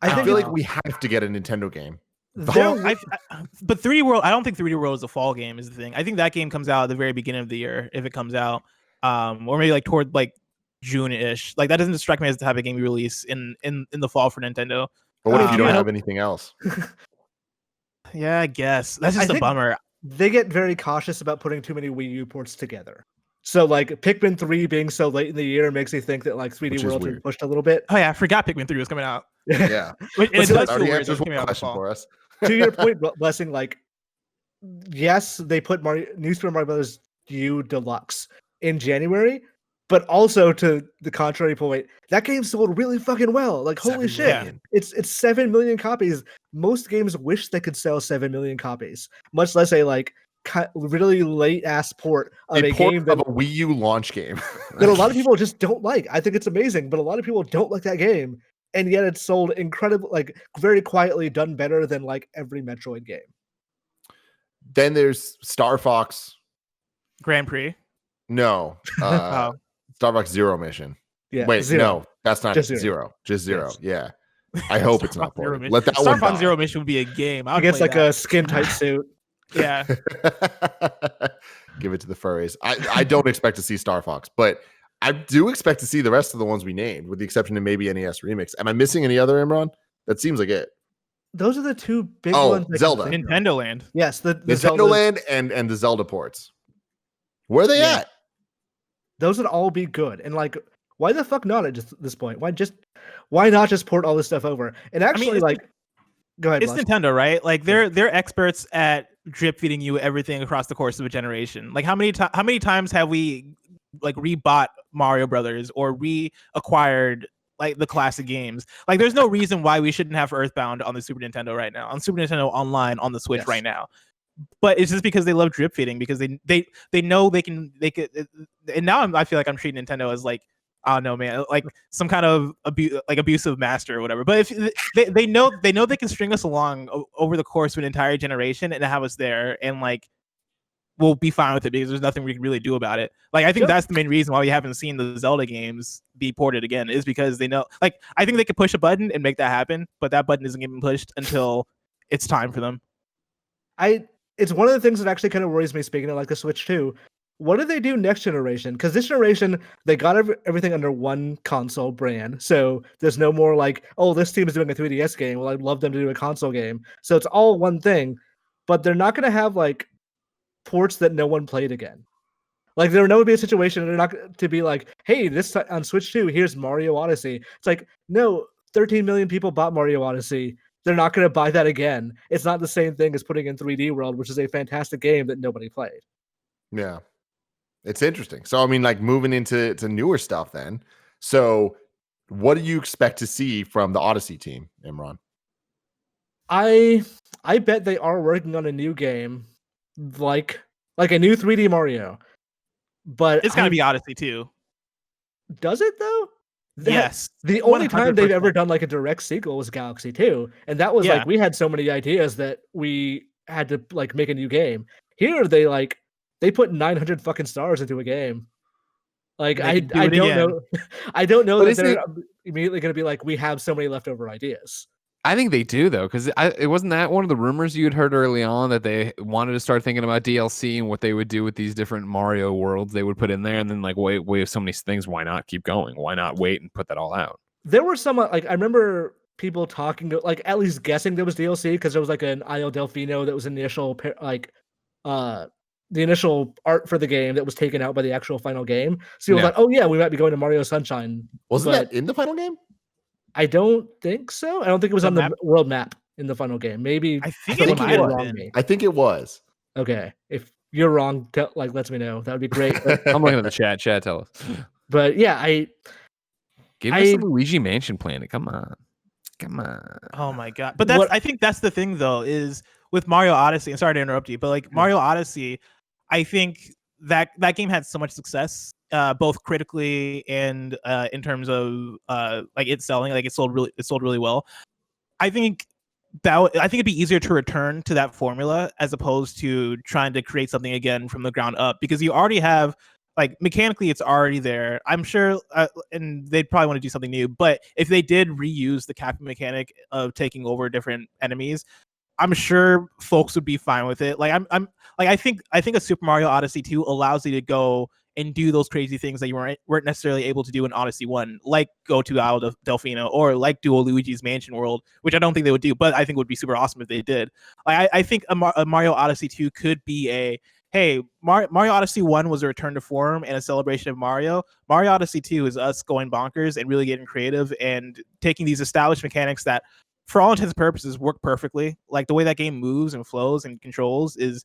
I feel like we have to get a Nintendo game. But 3D World, I don't think 3D World is a fall game is the thing. I think that game comes out at the very beginning of the year, if it comes out, or maybe like toward like June-ish. Like that doesn't strike me as the type of game we release in the fall for Nintendo. But what if you don't have anything else? Yeah, I guess that's just a bummer. They get very cautious about putting too many Wii U ports together. So like Pikmin 3 being so late in the year makes me think that like 3D World been pushed a little bit. Oh yeah, I forgot Pikmin 3 was coming out. Yeah. It does already answers one question for us. To your point, Blessing, like, yes, they put New Super Mario Bros. U Deluxe in January, but also to the contrary point, that game sold really fucking well. Like, holy shit. Million. It's 7 million copies. Most games wish they could sell 7 million copies, much less a like really late ass port of a game of a Wii U launch game that a lot of people just don't like. I think it's amazing, but a lot of people don't like that game. and yet it's sold incredible, like very quietly, done better than like every Metroid game. Then there's Star Fox Grand Prix. No, Oh. Star Fox Zero Mission. Yeah, Wait, Zero. no, that's not Just Zero. Just Zero. Yes. Yeah. I hope it's Star not Fox Zero ported. Mission. Let that Star one Fox die. Zero Mission would be a game. I He would gets play like that. a skin tight suit. Yeah. Give it to the furries. I don't expect to see Star Fox, but I do expect to see the rest of the ones we named, with the exception of maybe NES Remix. Am I missing any other, Imran? That seems like it. Those are the two big Oh, ones. I can Zelda. think of. Nintendo Land. Yes, the Nintendo Zeldas. Land and the Zelda ports. Where are they Yeah. at? Those would all be good. And like, why the fuck not at this point? Why not just port all this stuff over? And actually, it's like, go ahead. It's Blas. Nintendo, right? Like they're experts at drip feeding you everything across the course of a generation. Like how many times have we like rebought Mario Brothers or reacquired like the classic games? Like there's no reason why we shouldn't have Earthbound on the Super Nintendo right now, on Super Nintendo Online on the Switch Yes. right now. But it's just because they love drip feeding, because they know they could. And now I feel like I'm treating Nintendo as like, I don't know, man, like some kind of abusive master or whatever. But if they know they can string us along over the course of an entire generation and have us there, and like we'll be fine with it because there's nothing we can really do about it. Like I think that's the main reason why we haven't seen the Zelda games be ported again, is because they know. Like I think they could push a button and make that happen, but that button isn't getting pushed until it's time for them. It's one of the things that actually kind of worries me, speaking of like the Switch 2. What do they do next generation? Because this generation, they got everything under one console brand. So there's no more like, oh, this team is doing a 3DS game. Well, I'd love them to do a console game. So it's all one thing. But they're not going to have like ports that no one played again. Like there would be a situation, they're not to be like, hey, this on Switch 2, here's Mario Odyssey. It's like, no, 13 million people bought Mario Odyssey. They're not going to buy that again. It's not the same thing as putting in 3D World, which is a fantastic game that nobody played. Yeah. It's interesting. So, I mean, like moving into newer stuff then. So, what do you expect to see from the Odyssey team, Imran? I bet they are working on a new game, like a new 3D Mario. But It's gotta be Odyssey too. Does it though? Yes. The only time they've 100%. ever done like a direct sequel was Galaxy 2, and that was like we had so many ideas that we had to like make a new game. Here they put 900 fucking stars into a game. Like I don't know I don't know that they're immediately going to be like, we have so many leftover ideas. I think they do though, because it wasn't that one of the rumors you had heard early on that they wanted to start thinking about DLC and what they would do with these different Mario worlds they would put in there, and then like wait, we have so many things. Why not keep going? Why not wait and put that all out? There were some like I remember people talking, like at least guessing there was DLC, because there was like an Io Delfino that was initial the initial art for the game that was taken out by the actual final game. So you were like, oh yeah, we might be going to Mario Sunshine. Wasn't that in the final game? I don't think so. I don't think it was on the world map in the final game. Maybe I think it might have been. I think it was. Okay, if you're wrong, let me know. That would be great. I'm looking at the chat. Chat, tell us. But yeah, Give us a Luigi Mansion Planet. Come on. Oh my god! But I think that's the thing though, is with Mario Odyssey. I'm sorry to interrupt you, but like Mario Odyssey, I think that game had so much success, both critically and in terms of like it selling. Like it sold really well. I think it'd be easier to return to that formula as opposed to trying to create something again from the ground up, because you already have, like, mechanically it's already there. I'm sure, and they'd probably want to do something new, but if they did reuse the captain mechanic of taking over different enemies, I'm sure folks would be fine with it. Like I think a Super Mario Odyssey 2 allows you to go and do those crazy things that you weren't necessarily able to do in Odyssey 1, like go to Isle Delfino or like do a Luigi's Mansion World, which I don't think they would do, but I think would be super awesome if they did. Like I think a Mario Odyssey 2 could be hey, Mario Odyssey 1 was a return to form and a celebration of Mario. Mario Odyssey 2 is us going bonkers and really getting creative and taking these established mechanics that, for all intents and purposes, work perfectly. Like the way that game moves and flows and controls is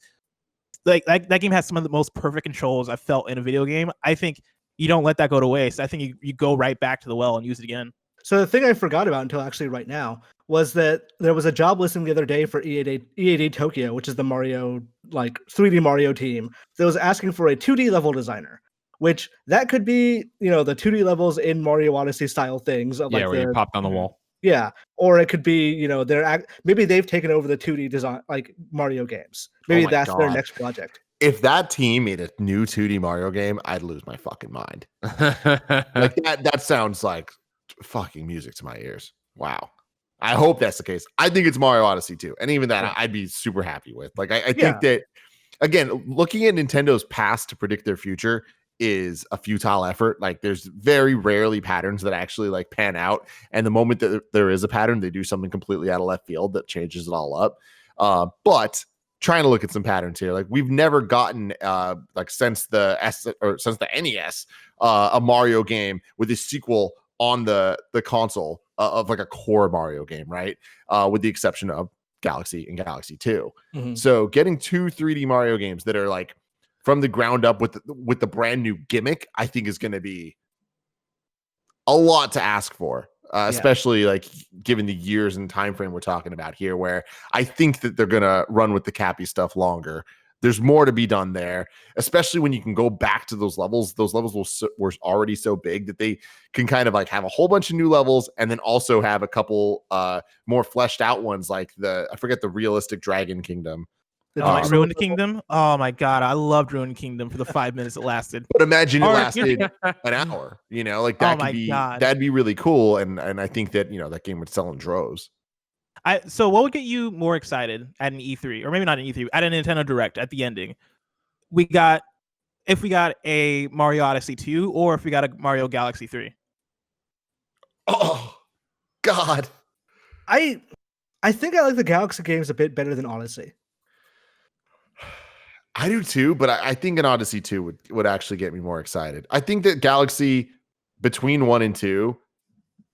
like that game has some of the most perfect controls I've felt in a video game. I think you don't let that go to waste. I think you go right back to the well and use it again. So the thing I forgot about until actually right now was that there was a job listing the other day for EAD Tokyo, which is the Mario, like 3D Mario team, that was asking for a 2D level designer. which that could be, the 2D levels in Mario Odyssey style things. Of where you popped on the wall. Yeah, or it could be, maybe they've taken over the 2D design, like Mario games. Maybe that's their next project. If that team made a new 2D Mario game, I'd lose my fucking mind. Like that sounds like fucking music to my ears. Wow. I hope that's the case. I think it's Mario Odyssey 2. And even that, I'd be super happy with. Like, I think that, again, looking at Nintendo's past to predict their future is a futile effort. Like, there's very rarely patterns that actually like pan out. And the moment that there is a pattern, they do something completely out of left field that changes it all up. But trying to look at some patterns here, like we've never gotten like since the NES a Mario game with a sequel on the console of like a core Mario game, right? With the exception of Galaxy and Galaxy 2. Mm-hmm. So getting 2 3D Mario games that are like from the ground up with the brand new gimmick, I think is going to be a lot to ask for. Especially like given the years and time frame we're talking about here, where I think that they're gonna run with the Cappy stuff longer. There's more to be done there, especially when you can go back to those levels. Those levels were already so big that they can kind of like have a whole bunch of new levels and then also have a couple more fleshed out ones, like I forget the realistic Dragon Kingdom. Ruined Kingdom. Oh my god, I loved Ruined Kingdom for the 5 minutes it lasted. But imagine it lasted an hour. Like that could be that'd be really cool. And I think that that game would sell in droves. So what would get you more excited at an E3, or maybe not an E3, at a Nintendo Direct at the ending? If we got a Mario Odyssey 2, or if we got a Mario Galaxy 3. Oh God, I think I like the Galaxy games a bit better than Odyssey. I do too, but I think an Odyssey 2 would actually get me more excited. I think that Galaxy between 1 and 2,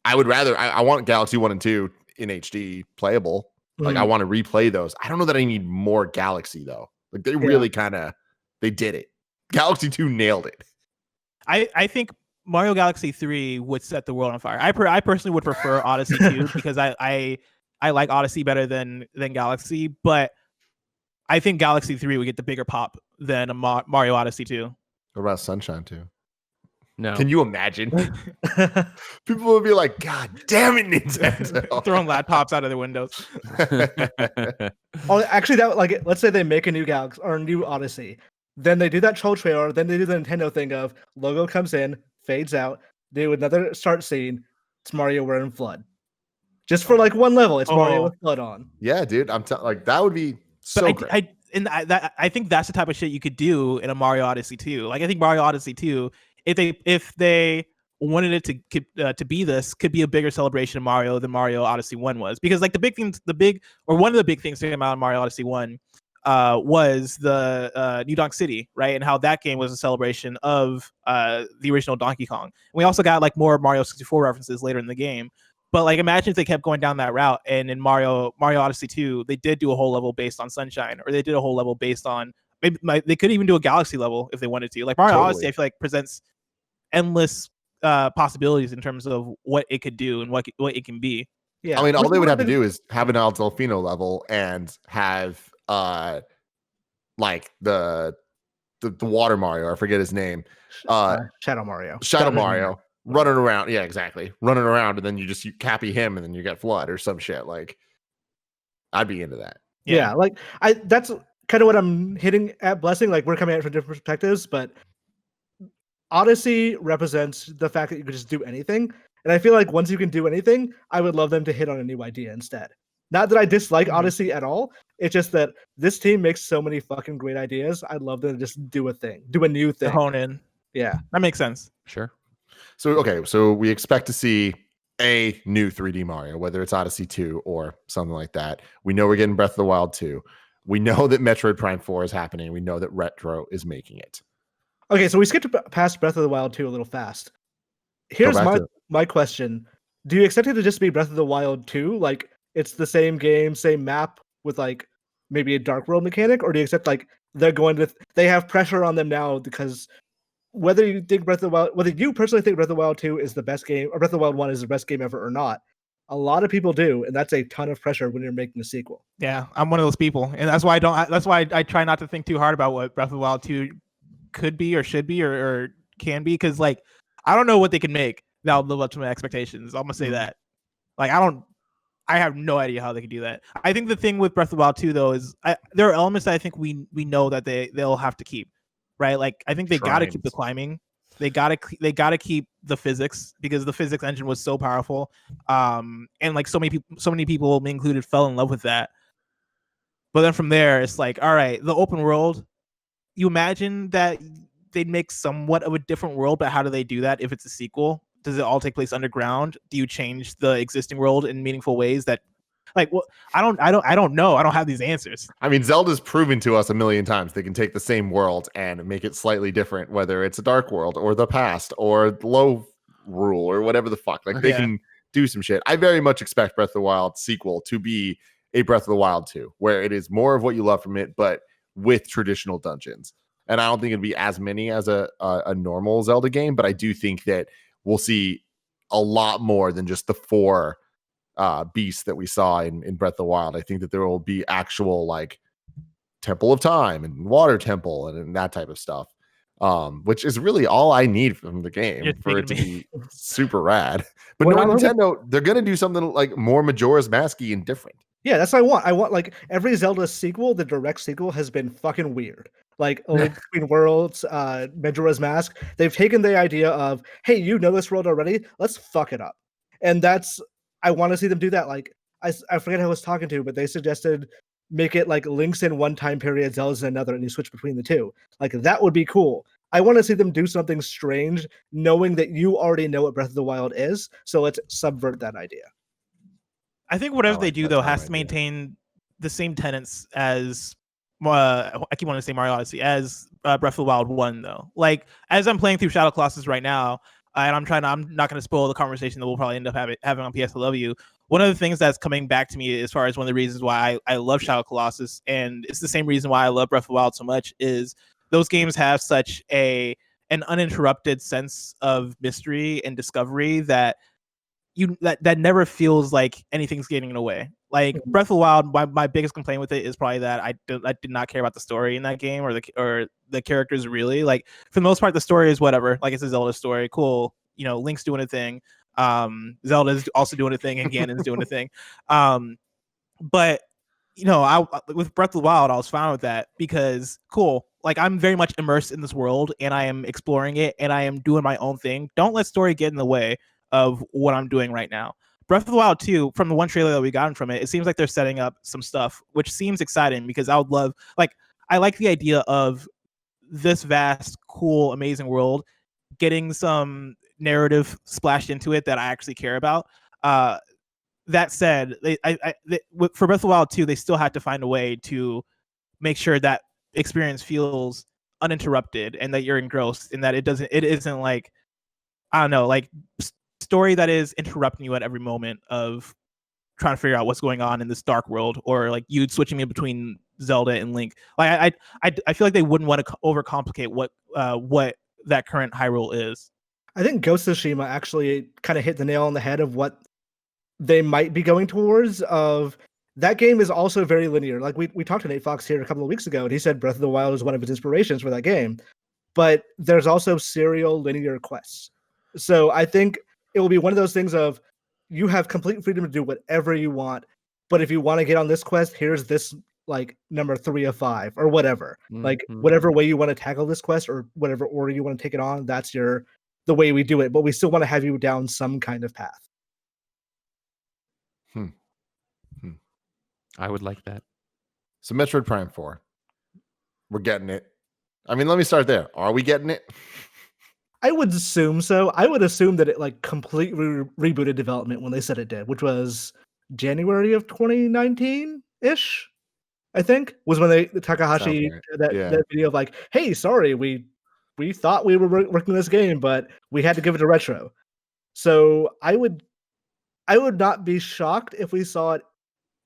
I want Galaxy 1 and 2 in HD playable. Like I want to replay those. I don't know that I need more Galaxy though. Like they really they did it. Galaxy 2 nailed it. I think Mario Galaxy 3 would set the world on fire. I personally would prefer Odyssey 2 because I like Odyssey better than Galaxy, but I think Galaxy 3 would get the bigger pop than a Mario Odyssey 2. What about Sunshine 2? No. Can you imagine? People would be like, God damn it, Nintendo. Throwing laptops out of their windows. Oh, actually, let's say they make a new Galaxy or a new Odyssey. Then they do that troll trailer. Then they do the Nintendo thing of logo comes in, fades out, do another start scene. It's Mario wearing Flood. Just for like one level, it's Mario with Flood on. Yeah, dude. I'm like that would be so great. I think that's the type of shit you could do in a Mario Odyssey 2. Like I think Mario Odyssey 2, if they wanted it to be this, could be a bigger celebration of Mario than Mario Odyssey 1 was. Because like one of the big things that came out in Mario Odyssey 1 was the New Donk City, right? And how that game was a celebration of the original Donkey Kong. And we also got like more Mario 64 references later in the game. But like, imagine if they kept going down that route, and in Mario Odyssey 2, they did do a whole level based on Sunshine, or they did a whole level based on they could even do a Galaxy level if they wanted to. Like Mario Odyssey, I feel like presents endless possibilities in terms of what it could do and what it can be. Yeah, I mean, all they would have to do is have an Al Delfino level and have like the water Mario, I forget his name, Shadow Mario. Running around, yeah, exactly. Running around, and then you Cappy him, and then you get Flood or some shit. Like, I'd be into that. Yeah, like that's kind of what I'm hitting at Blessing. Like, we're coming at it from different perspectives, but Odyssey represents the fact that you could just do anything, and I feel like once you can do anything, I would love them to hit on a new idea instead. Not that I dislike Odyssey at all. It's just that this team makes so many fucking great ideas. I'd love them to just do a new thing, hone in. Yeah, that makes sense. Sure. So we expect to see a new 3D Mario, whether it's Odyssey 2 or something like that. We know we're getting Breath of the Wild 2. We know that Metroid Prime 4 is happening. We know that Retro is making it. Okay, so we skipped past Breath of the Wild 2 a little fast. Here's my question. Do you expect it to just be Breath of the Wild 2? Like, it's the same game, same map with like maybe a Dark World mechanic? Or do you accept like they have pressure on them now because whether you think whether you personally think Breath of the Wild 2 is the best game, or Breath of the Wild 1 is the best game ever or not, a lot of people do, and that's a ton of pressure when you're making a sequel. Yeah, I'm one of those people, and that's why I try not to think too hard about what Breath of the Wild 2 could be or should be or can be, because like I don't know what they can make that'll live up to my expectations. I'm gonna say that. Like I have no idea how they can do that. I think the thing with Breath of the Wild 2 though is there are elements that I think we know that they'll have to keep, right? Like I think they got to keep the climbing. They got to keep the physics, because the physics engine was so powerful, and like so many people, me included, fell in love with that. But then from there, it's like, all right, the open world. You imagine that they'd make somewhat of a different world, but how do they do that if it's a sequel? Does it all take place underground? Do you change the existing world in meaningful ways that, like, well, I don't know. I don't have these answers. I mean, Zelda's proven to us a million times they can take the same world and make it slightly different, whether it's a dark world or the past or low rule or whatever the fuck. Like they can do some shit. I very much expect Breath of the Wild sequel to be a Breath of the Wild 2, where it is more of what you love from it, but with traditional dungeons. And I don't think it'd be as many as a normal Zelda game, but I do think that we'll see a lot more than just the 4 beasts that we saw in Breath of the Wild. I think that there will be actual like Temple of Time and Water Temple and that type of stuff, which is really all I need from the game for it to be super rad. But no, Nintendo, they're going to do something like more Majora's Mask-y and different. Yeah, that's what I want. I want like every Zelda sequel, the direct sequel has been fucking weird. Like Link Between Worlds, Majora's Mask, they've taken the idea of, hey, you know this world already, let's fuck it up. And I want to see them do that. Like I forget who I was talking to, but they suggested make it like Link's in one time period, Zelda's in another, and you switch between the two. Like that would be cool. I want to see them do something strange, knowing that you already know what Breath of the Wild is. So let's subvert that idea. I think whatever they do though has to maintain the same tenets as I keep wanting to say Mario Odyssey, as Breath of the Wild 1 though. Like as I'm playing through Shadow Colossus right now, and I'm not going to spoil the conversation that we'll probably end up having on PS I Love You. One of the things that's coming back to me as far as one of the reasons why I love Shadow Colossus, and it's the same reason why I love Breath of the Wild so much, is those games have such an uninterrupted sense of mystery and discovery that that never feels like anything's getting in the way. Like Breath of the Wild, my biggest complaint with it is probably that I did not care about the story in that game or the characters really. Like for the most part, the story is whatever. Like it's a Zelda story, cool. You know, Link's doing a thing. Zelda's also doing a thing, and Ganon's doing a thing. But you know, with Breath of the Wild, I was fine with that because cool. Like I'm very much immersed in this world, and I am exploring it, and I am doing my own thing. Don't let story get in the way of what I'm doing right now. Breath of the Wild 2, from the one trailer that we gotten from it, it seems like they're setting up some stuff, which seems exciting because I like the idea of this vast, cool, amazing world getting some narrative splashed into it that I actually care about. That said, for Breath of the Wild 2, they still had to find a way to make sure that experience feels uninterrupted and that you're engrossed and that it isn't like, I don't know, like story that is interrupting you at every moment of trying to figure out what's going on in this dark world, or like you switching in between Zelda and Link. Like I feel like they wouldn't want to overcomplicate what that current Hyrule is. I think Ghost of Tsushima actually kind of hit the nail on the head of what they might be going towards. Of that game is also very linear. Like we talked to Nate Fox here a couple of weeks ago, and he said Breath of the Wild is one of his inspirations for that game. But there's also serial linear quests. So I think it will be one of those things of you have complete freedom to do whatever you want. But if you want to get on this quest, here's this like number 3 of 5 or whatever. Like whatever way you want to tackle this quest or whatever order you want to take it on, that's the way we do it. But we still want to have you down some kind of path. I would like that. So Metroid Prime 4, we're getting it. I mean, let me start there. Are we getting it? I would assume so. I would assume that it like completely rebooted development when they said it did, which was January of 2019-ish, I think, was when Takahashi that video of like, hey, sorry, we thought we were working this game, but we had to give it a retro. So I would not be shocked if we saw it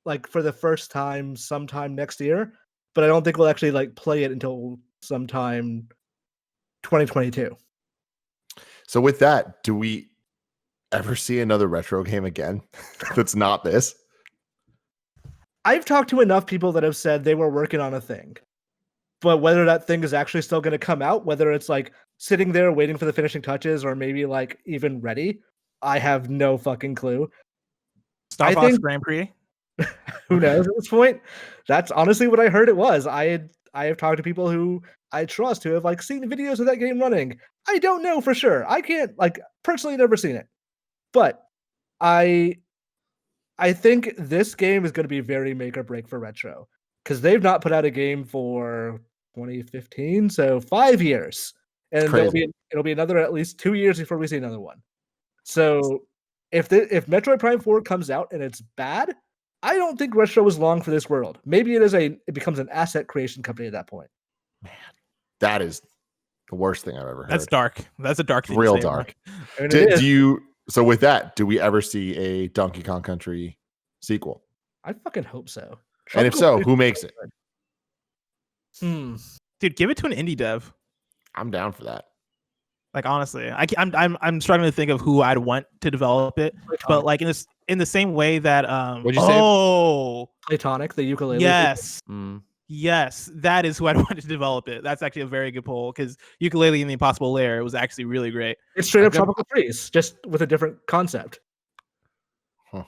like for the first time sometime next year, but I don't think we'll actually like play it until sometime 2022. So with that, do we ever see another retro game again that's not this? I've talked to enough people that have said they were working on a thing. But whether that thing is actually still going to come out, whether it's like sitting there waiting for the finishing touches or maybe like even ready, I have no fucking clue. Star Fox Grand Prix. Who knows at this point? That's honestly what I heard it was. I have talked to people who I trust who have like seen videos of that game running. I don't know for sure. I can't like personally never seen it. But I think this game is going to be very make or break for Retro because they've not put out a game for 2015, so 5 years, and it'll be another at least 2 years before we see another one. So if Metroid Prime 4 comes out and it's bad, I don't think Retro is long for this world. Maybe it becomes an asset creation company at that point. Man, that is the worst thing I've ever heard. That's dark. That's a dark thing. Real dark. So with that, do we ever see a Donkey Kong Country sequel? I fucking hope so. And if so, who makes it? Dude, give it to an indie dev. I'm down for that. Like honestly, I'm struggling to think of who I'd want to develop it, but like in the same way that what'd you say? Platonic, the ukulele. Yes. Yes, that is who I'd want to develop it. That's actually a very good poll because Ukulele in the Impossible Lair was actually really great. It's straight up Tropical Freeze, just with a different concept. Huh.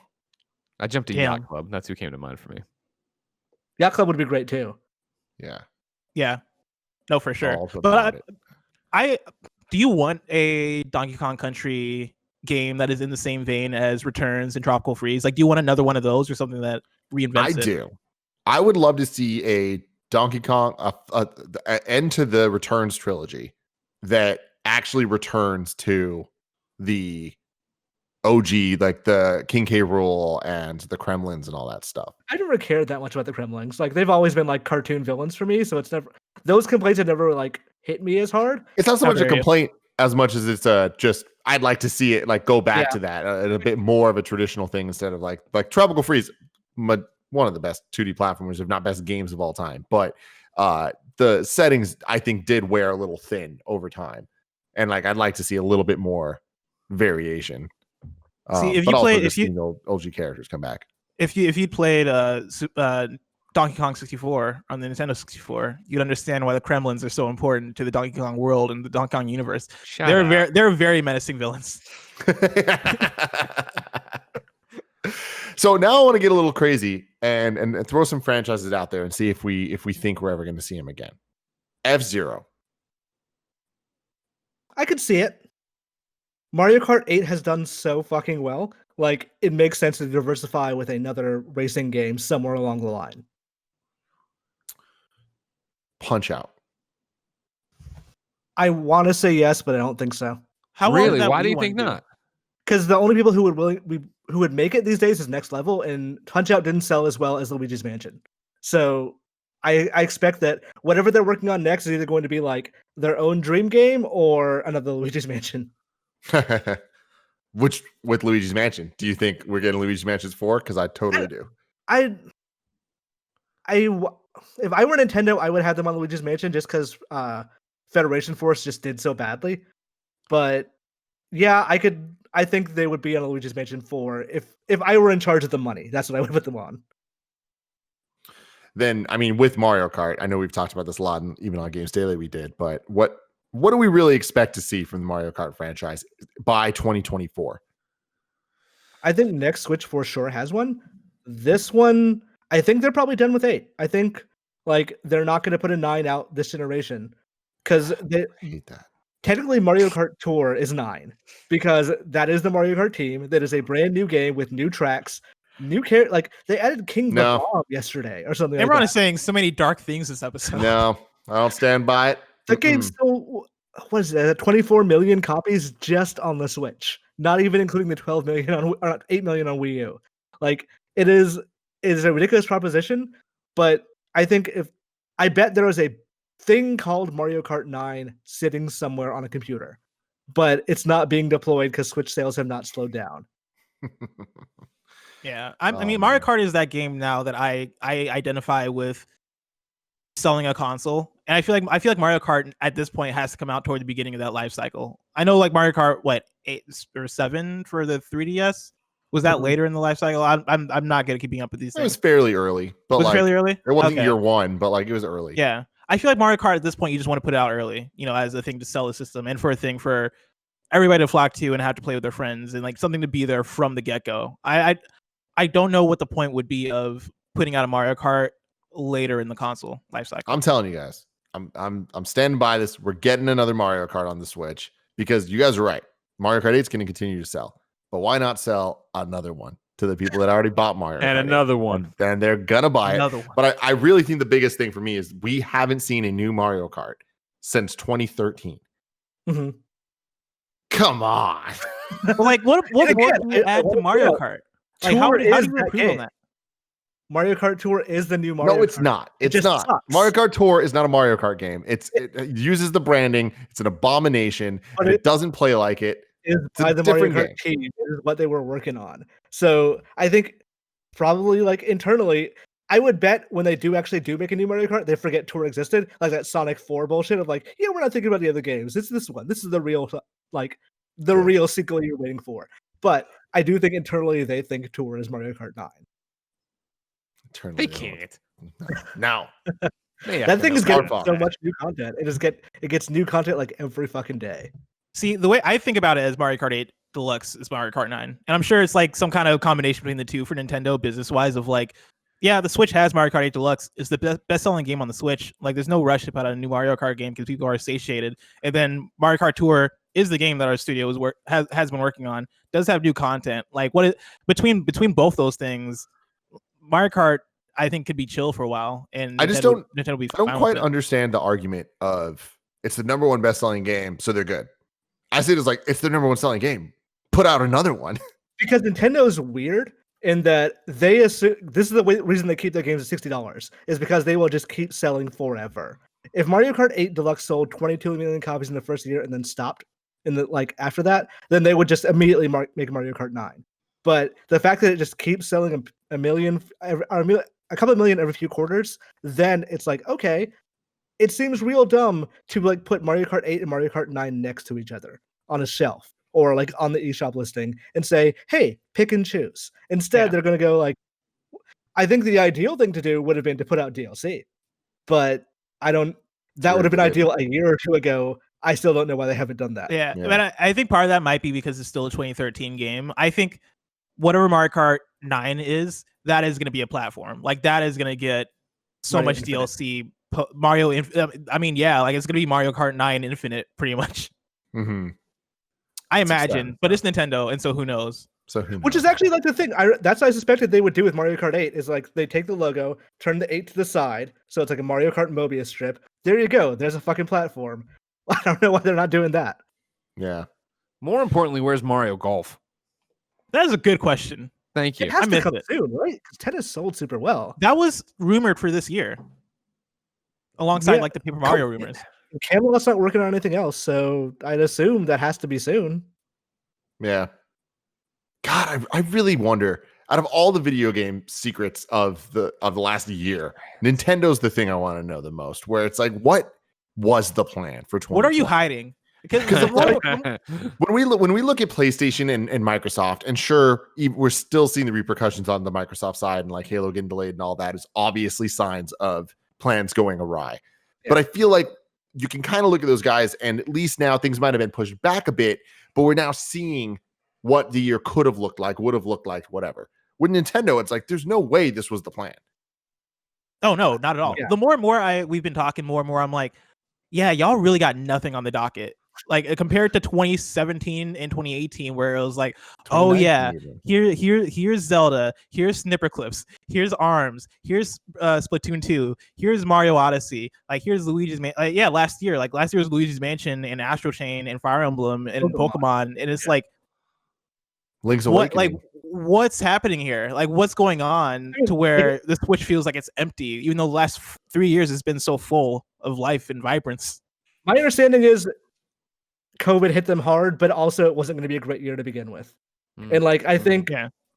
I jumped to Yacht Club. That's who came to mind for me. Yacht Club would be great too. Yeah. Yeah. No, for sure. But I do you want a Donkey Kong Country game that is in the same vein as Returns and Tropical Freeze? Like, do you want another one of those or something that reinvents it? I do. I would love to see a Donkey Kong end to the Returns trilogy that actually returns to the OG, like the King K. Rool and the Kremlins and all that stuff. I never cared that much about the Kremlins. Like they've always been like cartoon villains for me, so it's never those complaints have never like hit me as hard. It's not so much a complaint as much as it's just I'd like to see it like go back to that a bit more of a traditional thing instead of like Tropical Freeze. One of the best 2D platformers, if not best games of all time. But the settings, I think, did wear a little thin over time. And like, I'd like to see a little bit more variation. See, if you played, OG characters come back. If you played Donkey Kong 64 on the Nintendo 64, you'd understand why the Kremlins are so important to the Donkey Kong world and the Donkey Kong universe. They're very menacing villains. So now I want to get a little crazy and throw some franchises out there and see if we think we're ever going to see them again. F-Zero. I could see it. Mario Kart 8 has done so fucking well. Like, it makes sense to diversify with another racing game somewhere along the line. Punch-Out. I want to say yes, but I don't think so. Really? Why do you think not? Because the only people who would make it these days is Next Level, and Punch-Out didn't sell as well as Luigi's Mansion. So I expect that whatever they're working on next is either going to be like their own dream game or another Luigi's Mansion. Which with Luigi's Mansion, do you think we're getting Luigi's Mansion 4? Because I totally do. If I were Nintendo, I would have them on Luigi's Mansion just because Federation Force just did so badly. But yeah, I think they would be on Luigi's Mansion 4 if I were in charge of the money. That's what I would put them on. Then, I mean, with Mario Kart, I know we've talked about this a lot, and even on Games Daily we did, but what do we really expect to see from the Mario Kart franchise by 2024? I think next Switch for sure has one. This one, I think they're probably done with 8. I think like they're not going to put a 9 out this generation because I hate that. Technically, Mario Kart Tour is 9 because that is the Mario Kart team. That is a brand new game with new tracks, new character. Like they added King Bob yesterday or something. Everyone is saying so many dark things this episode. No, I don't stand by it. The game's still, what is that? 24 million copies just on the Switch, not even including the 12 million or 8 million on Wii U. Like it is a ridiculous proposition. But I think I bet there is a thing called Mario Kart 9 sitting somewhere on a computer, but it's not being deployed because Switch sales have not slowed down. Yeah, I mean, Mario Kart is that game now that I identify with selling a console, and I feel like Mario Kart at this point has to come out toward the beginning of that life cycle. I know, like Mario Kart, 8 or 7 for the 3DS. Was that later in the life cycle? I'm not good at keeping up with these things. It was fairly early, but fairly early. It wasn't year one, but like it was early. Yeah, I feel like Mario Kart at this point, you just want to put it out early, as a thing to sell the system and for a thing for everybody to flock to and have to play with their friends and like something to be there from the get go. I don't know what the point would be of putting out a Mario Kart later in the console lifecycle. I'm telling you guys, I'm standing by this. We're getting another Mario Kart on the Switch because you guys are right. Mario Kart 8 is going to continue to sell, but why not sell another one to the people that already bought Mario and Kart another 8? one, and they're gonna buy another it. One. But I really think the biggest thing for me is we haven't seen a new Mario Kart since 2013. Mm-hmm. Come on. Like what more can you add to Mario Kart? Like how do you improve on that? Mario Kart Tour is the new Mario Kart. No, it's not. It's not. Sucks. Mario Kart Tour is not a Mario Kart game. It uses the branding. It's an abomination. But it doesn't play like it. Is by the Mario Kart team. Is what they were working on. So I think probably like internally, I would bet when they do make a new Mario Kart, they forget Tour existed. Like that Sonic 4 bullshit of like, we're not thinking about the other games. It's this one. This is the real real sequel you're waiting for. But I do think internally they think Tour is Mario Kart 9. They can't. No. That thing is getting so much new content. It gets new content like every fucking day. See, the way I think about it as Mario Kart 8 Deluxe is Mario Kart 9. And I'm sure it's like some kind of combination between the two for Nintendo business-wise of like, yeah, the Switch has Mario Kart 8 Deluxe. It's the best-selling game on the Switch. Like, there's no rush to put out a new Mario Kart game because people are satiated. And then Mario Kart Tour is the game that our studio has been working on. Does have new content. Like, between both those things, Mario Kart, I think, could be chill for a while. And I don't quite understand the argument of it's the number one best-selling game, so they're good. I see it as like, it's the number one selling game. Put out another one. Because Nintendo is weird in that they assume this is the reason they keep their games at $60 is because they will just keep selling forever. If Mario Kart 8 Deluxe sold 22 million copies in the first year and then stopped after that, then they would just immediately make Mario Kart 9. But the fact that it just keeps selling a couple of million every few quarters, then it's like, okay, it seems real dumb to like put Mario Kart 8 and Mario Kart 9 next to each other on a shelf or like on the eShop listing and say, hey, pick and choose. Instead, they're going to go like, I think the ideal thing to do would have been to put out DLC, but that would have been ideal a year or two ago. I still don't know why they haven't done that. Yeah. But I think part of that might be because it's still a 2013 game. I think whatever Mario Kart 9 is, that is going to be a platform. Like that is going to get so much Infinite. DLC. Mario, like it's gonna be Mario Kart 9 Infinite, pretty much. Mm-hmm. I imagine, but it's Nintendo, and so who knows? Which is actually like the thing. That's what I suspected they would do with Mario Kart 8. Is like they take the logo, turn the 8 to the side, so it's like a Mario Kart Mobius strip. There you go. There's a fucking platform. I don't know why they're not doing that. Yeah. More importantly, where's Mario Golf? That is a good question. Thank you. It has to come soon, right? Because tennis sold super well. That was rumored for this year. Alongside like the Paper Mario rumors. Camelot's not working on anything else, so I'd assume that has to be soon. Yeah. God, I really wonder, out of all the video game secrets of the last year, Nintendo's the thing I want to know the most, where it's like, what was the plan for 2020? What are you hiding? Because when we look at PlayStation and Microsoft, and sure, we're still seeing the repercussions on the Microsoft side, and like Halo getting delayed and all that is obviously signs of plans going awry. Yeah. But I feel like you can kind of look at those guys, and at least now things might have been pushed back a bit, but we're now seeing what the year could have looked like, would have looked like, whatever. With Nintendo, it's like there's no way this was the plan. Oh no, not at all. Yeah. The more and more we've been talking, more and more I'm like, yeah, y'all really got nothing on the docket. Like compared to 2017 and 2018, where it was like, oh yeah, here's Zelda, here's Snipperclips, here's ARMS, here's Splatoon 2, here's Mario Odyssey, like here's Luigi's last year was Luigi's Mansion and Astral Chain and Fire Emblem and Pokemon, and it's like Link's Awakening. What's happening here? Like what's going on to where the Switch feels like it's empty, even though the last 3 years has been so full of life and vibrance. My understanding is COVID hit them hard, but also it wasn't going to be a great year to begin with. And like I think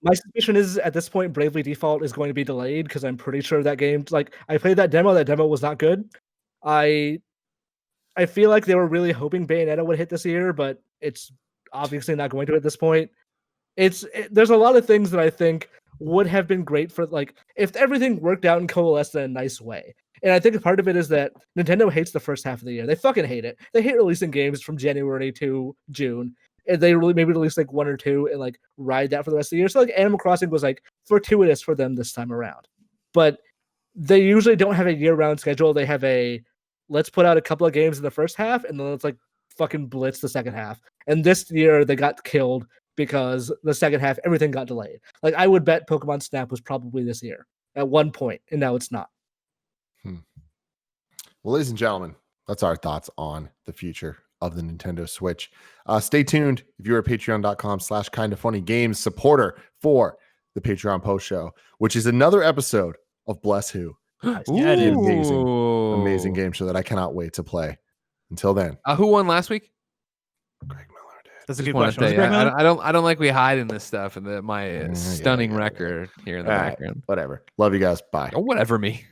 my suspicion is at this point Bravely Default is going to be delayed because I'm pretty sure that game, like I played that demo was not good. I feel like they were really hoping Bayonetta would hit this year, but it's obviously not going to at this point. There's a lot of things that I think would have been great for, like, if everything worked out and coalesced in a nice way. And I think part of it is that Nintendo hates the first half of the year. They fucking hate it. They hate releasing games from January to June. And they really maybe release like one or two and like ride that for the rest of the year. So like Animal Crossing was like fortuitous for them this time around. But they usually don't have a year-round schedule. They have a let's put out a couple of games in the first half and then let's like fucking blitz the second half. And this year they got killed because the second half everything got delayed. Like I would bet Pokemon Snap was probably this year at one point, and now it's not. Well, ladies and gentlemen, that's our thoughts on the future of the Nintendo Switch. Stay tuned if you're a patreon.com/kindoffunnygames supporter for the Patreon post show, which is another episode of Bless Who. Yeah, it is. Amazing game show that I cannot wait to play. Until then, who won last week? Greg Miller did. That's a good Just question. wanna tell you, I don't like we hide in this stuff and my stunning record here in the background. Whatever. Love you guys. Bye. Oh, whatever me.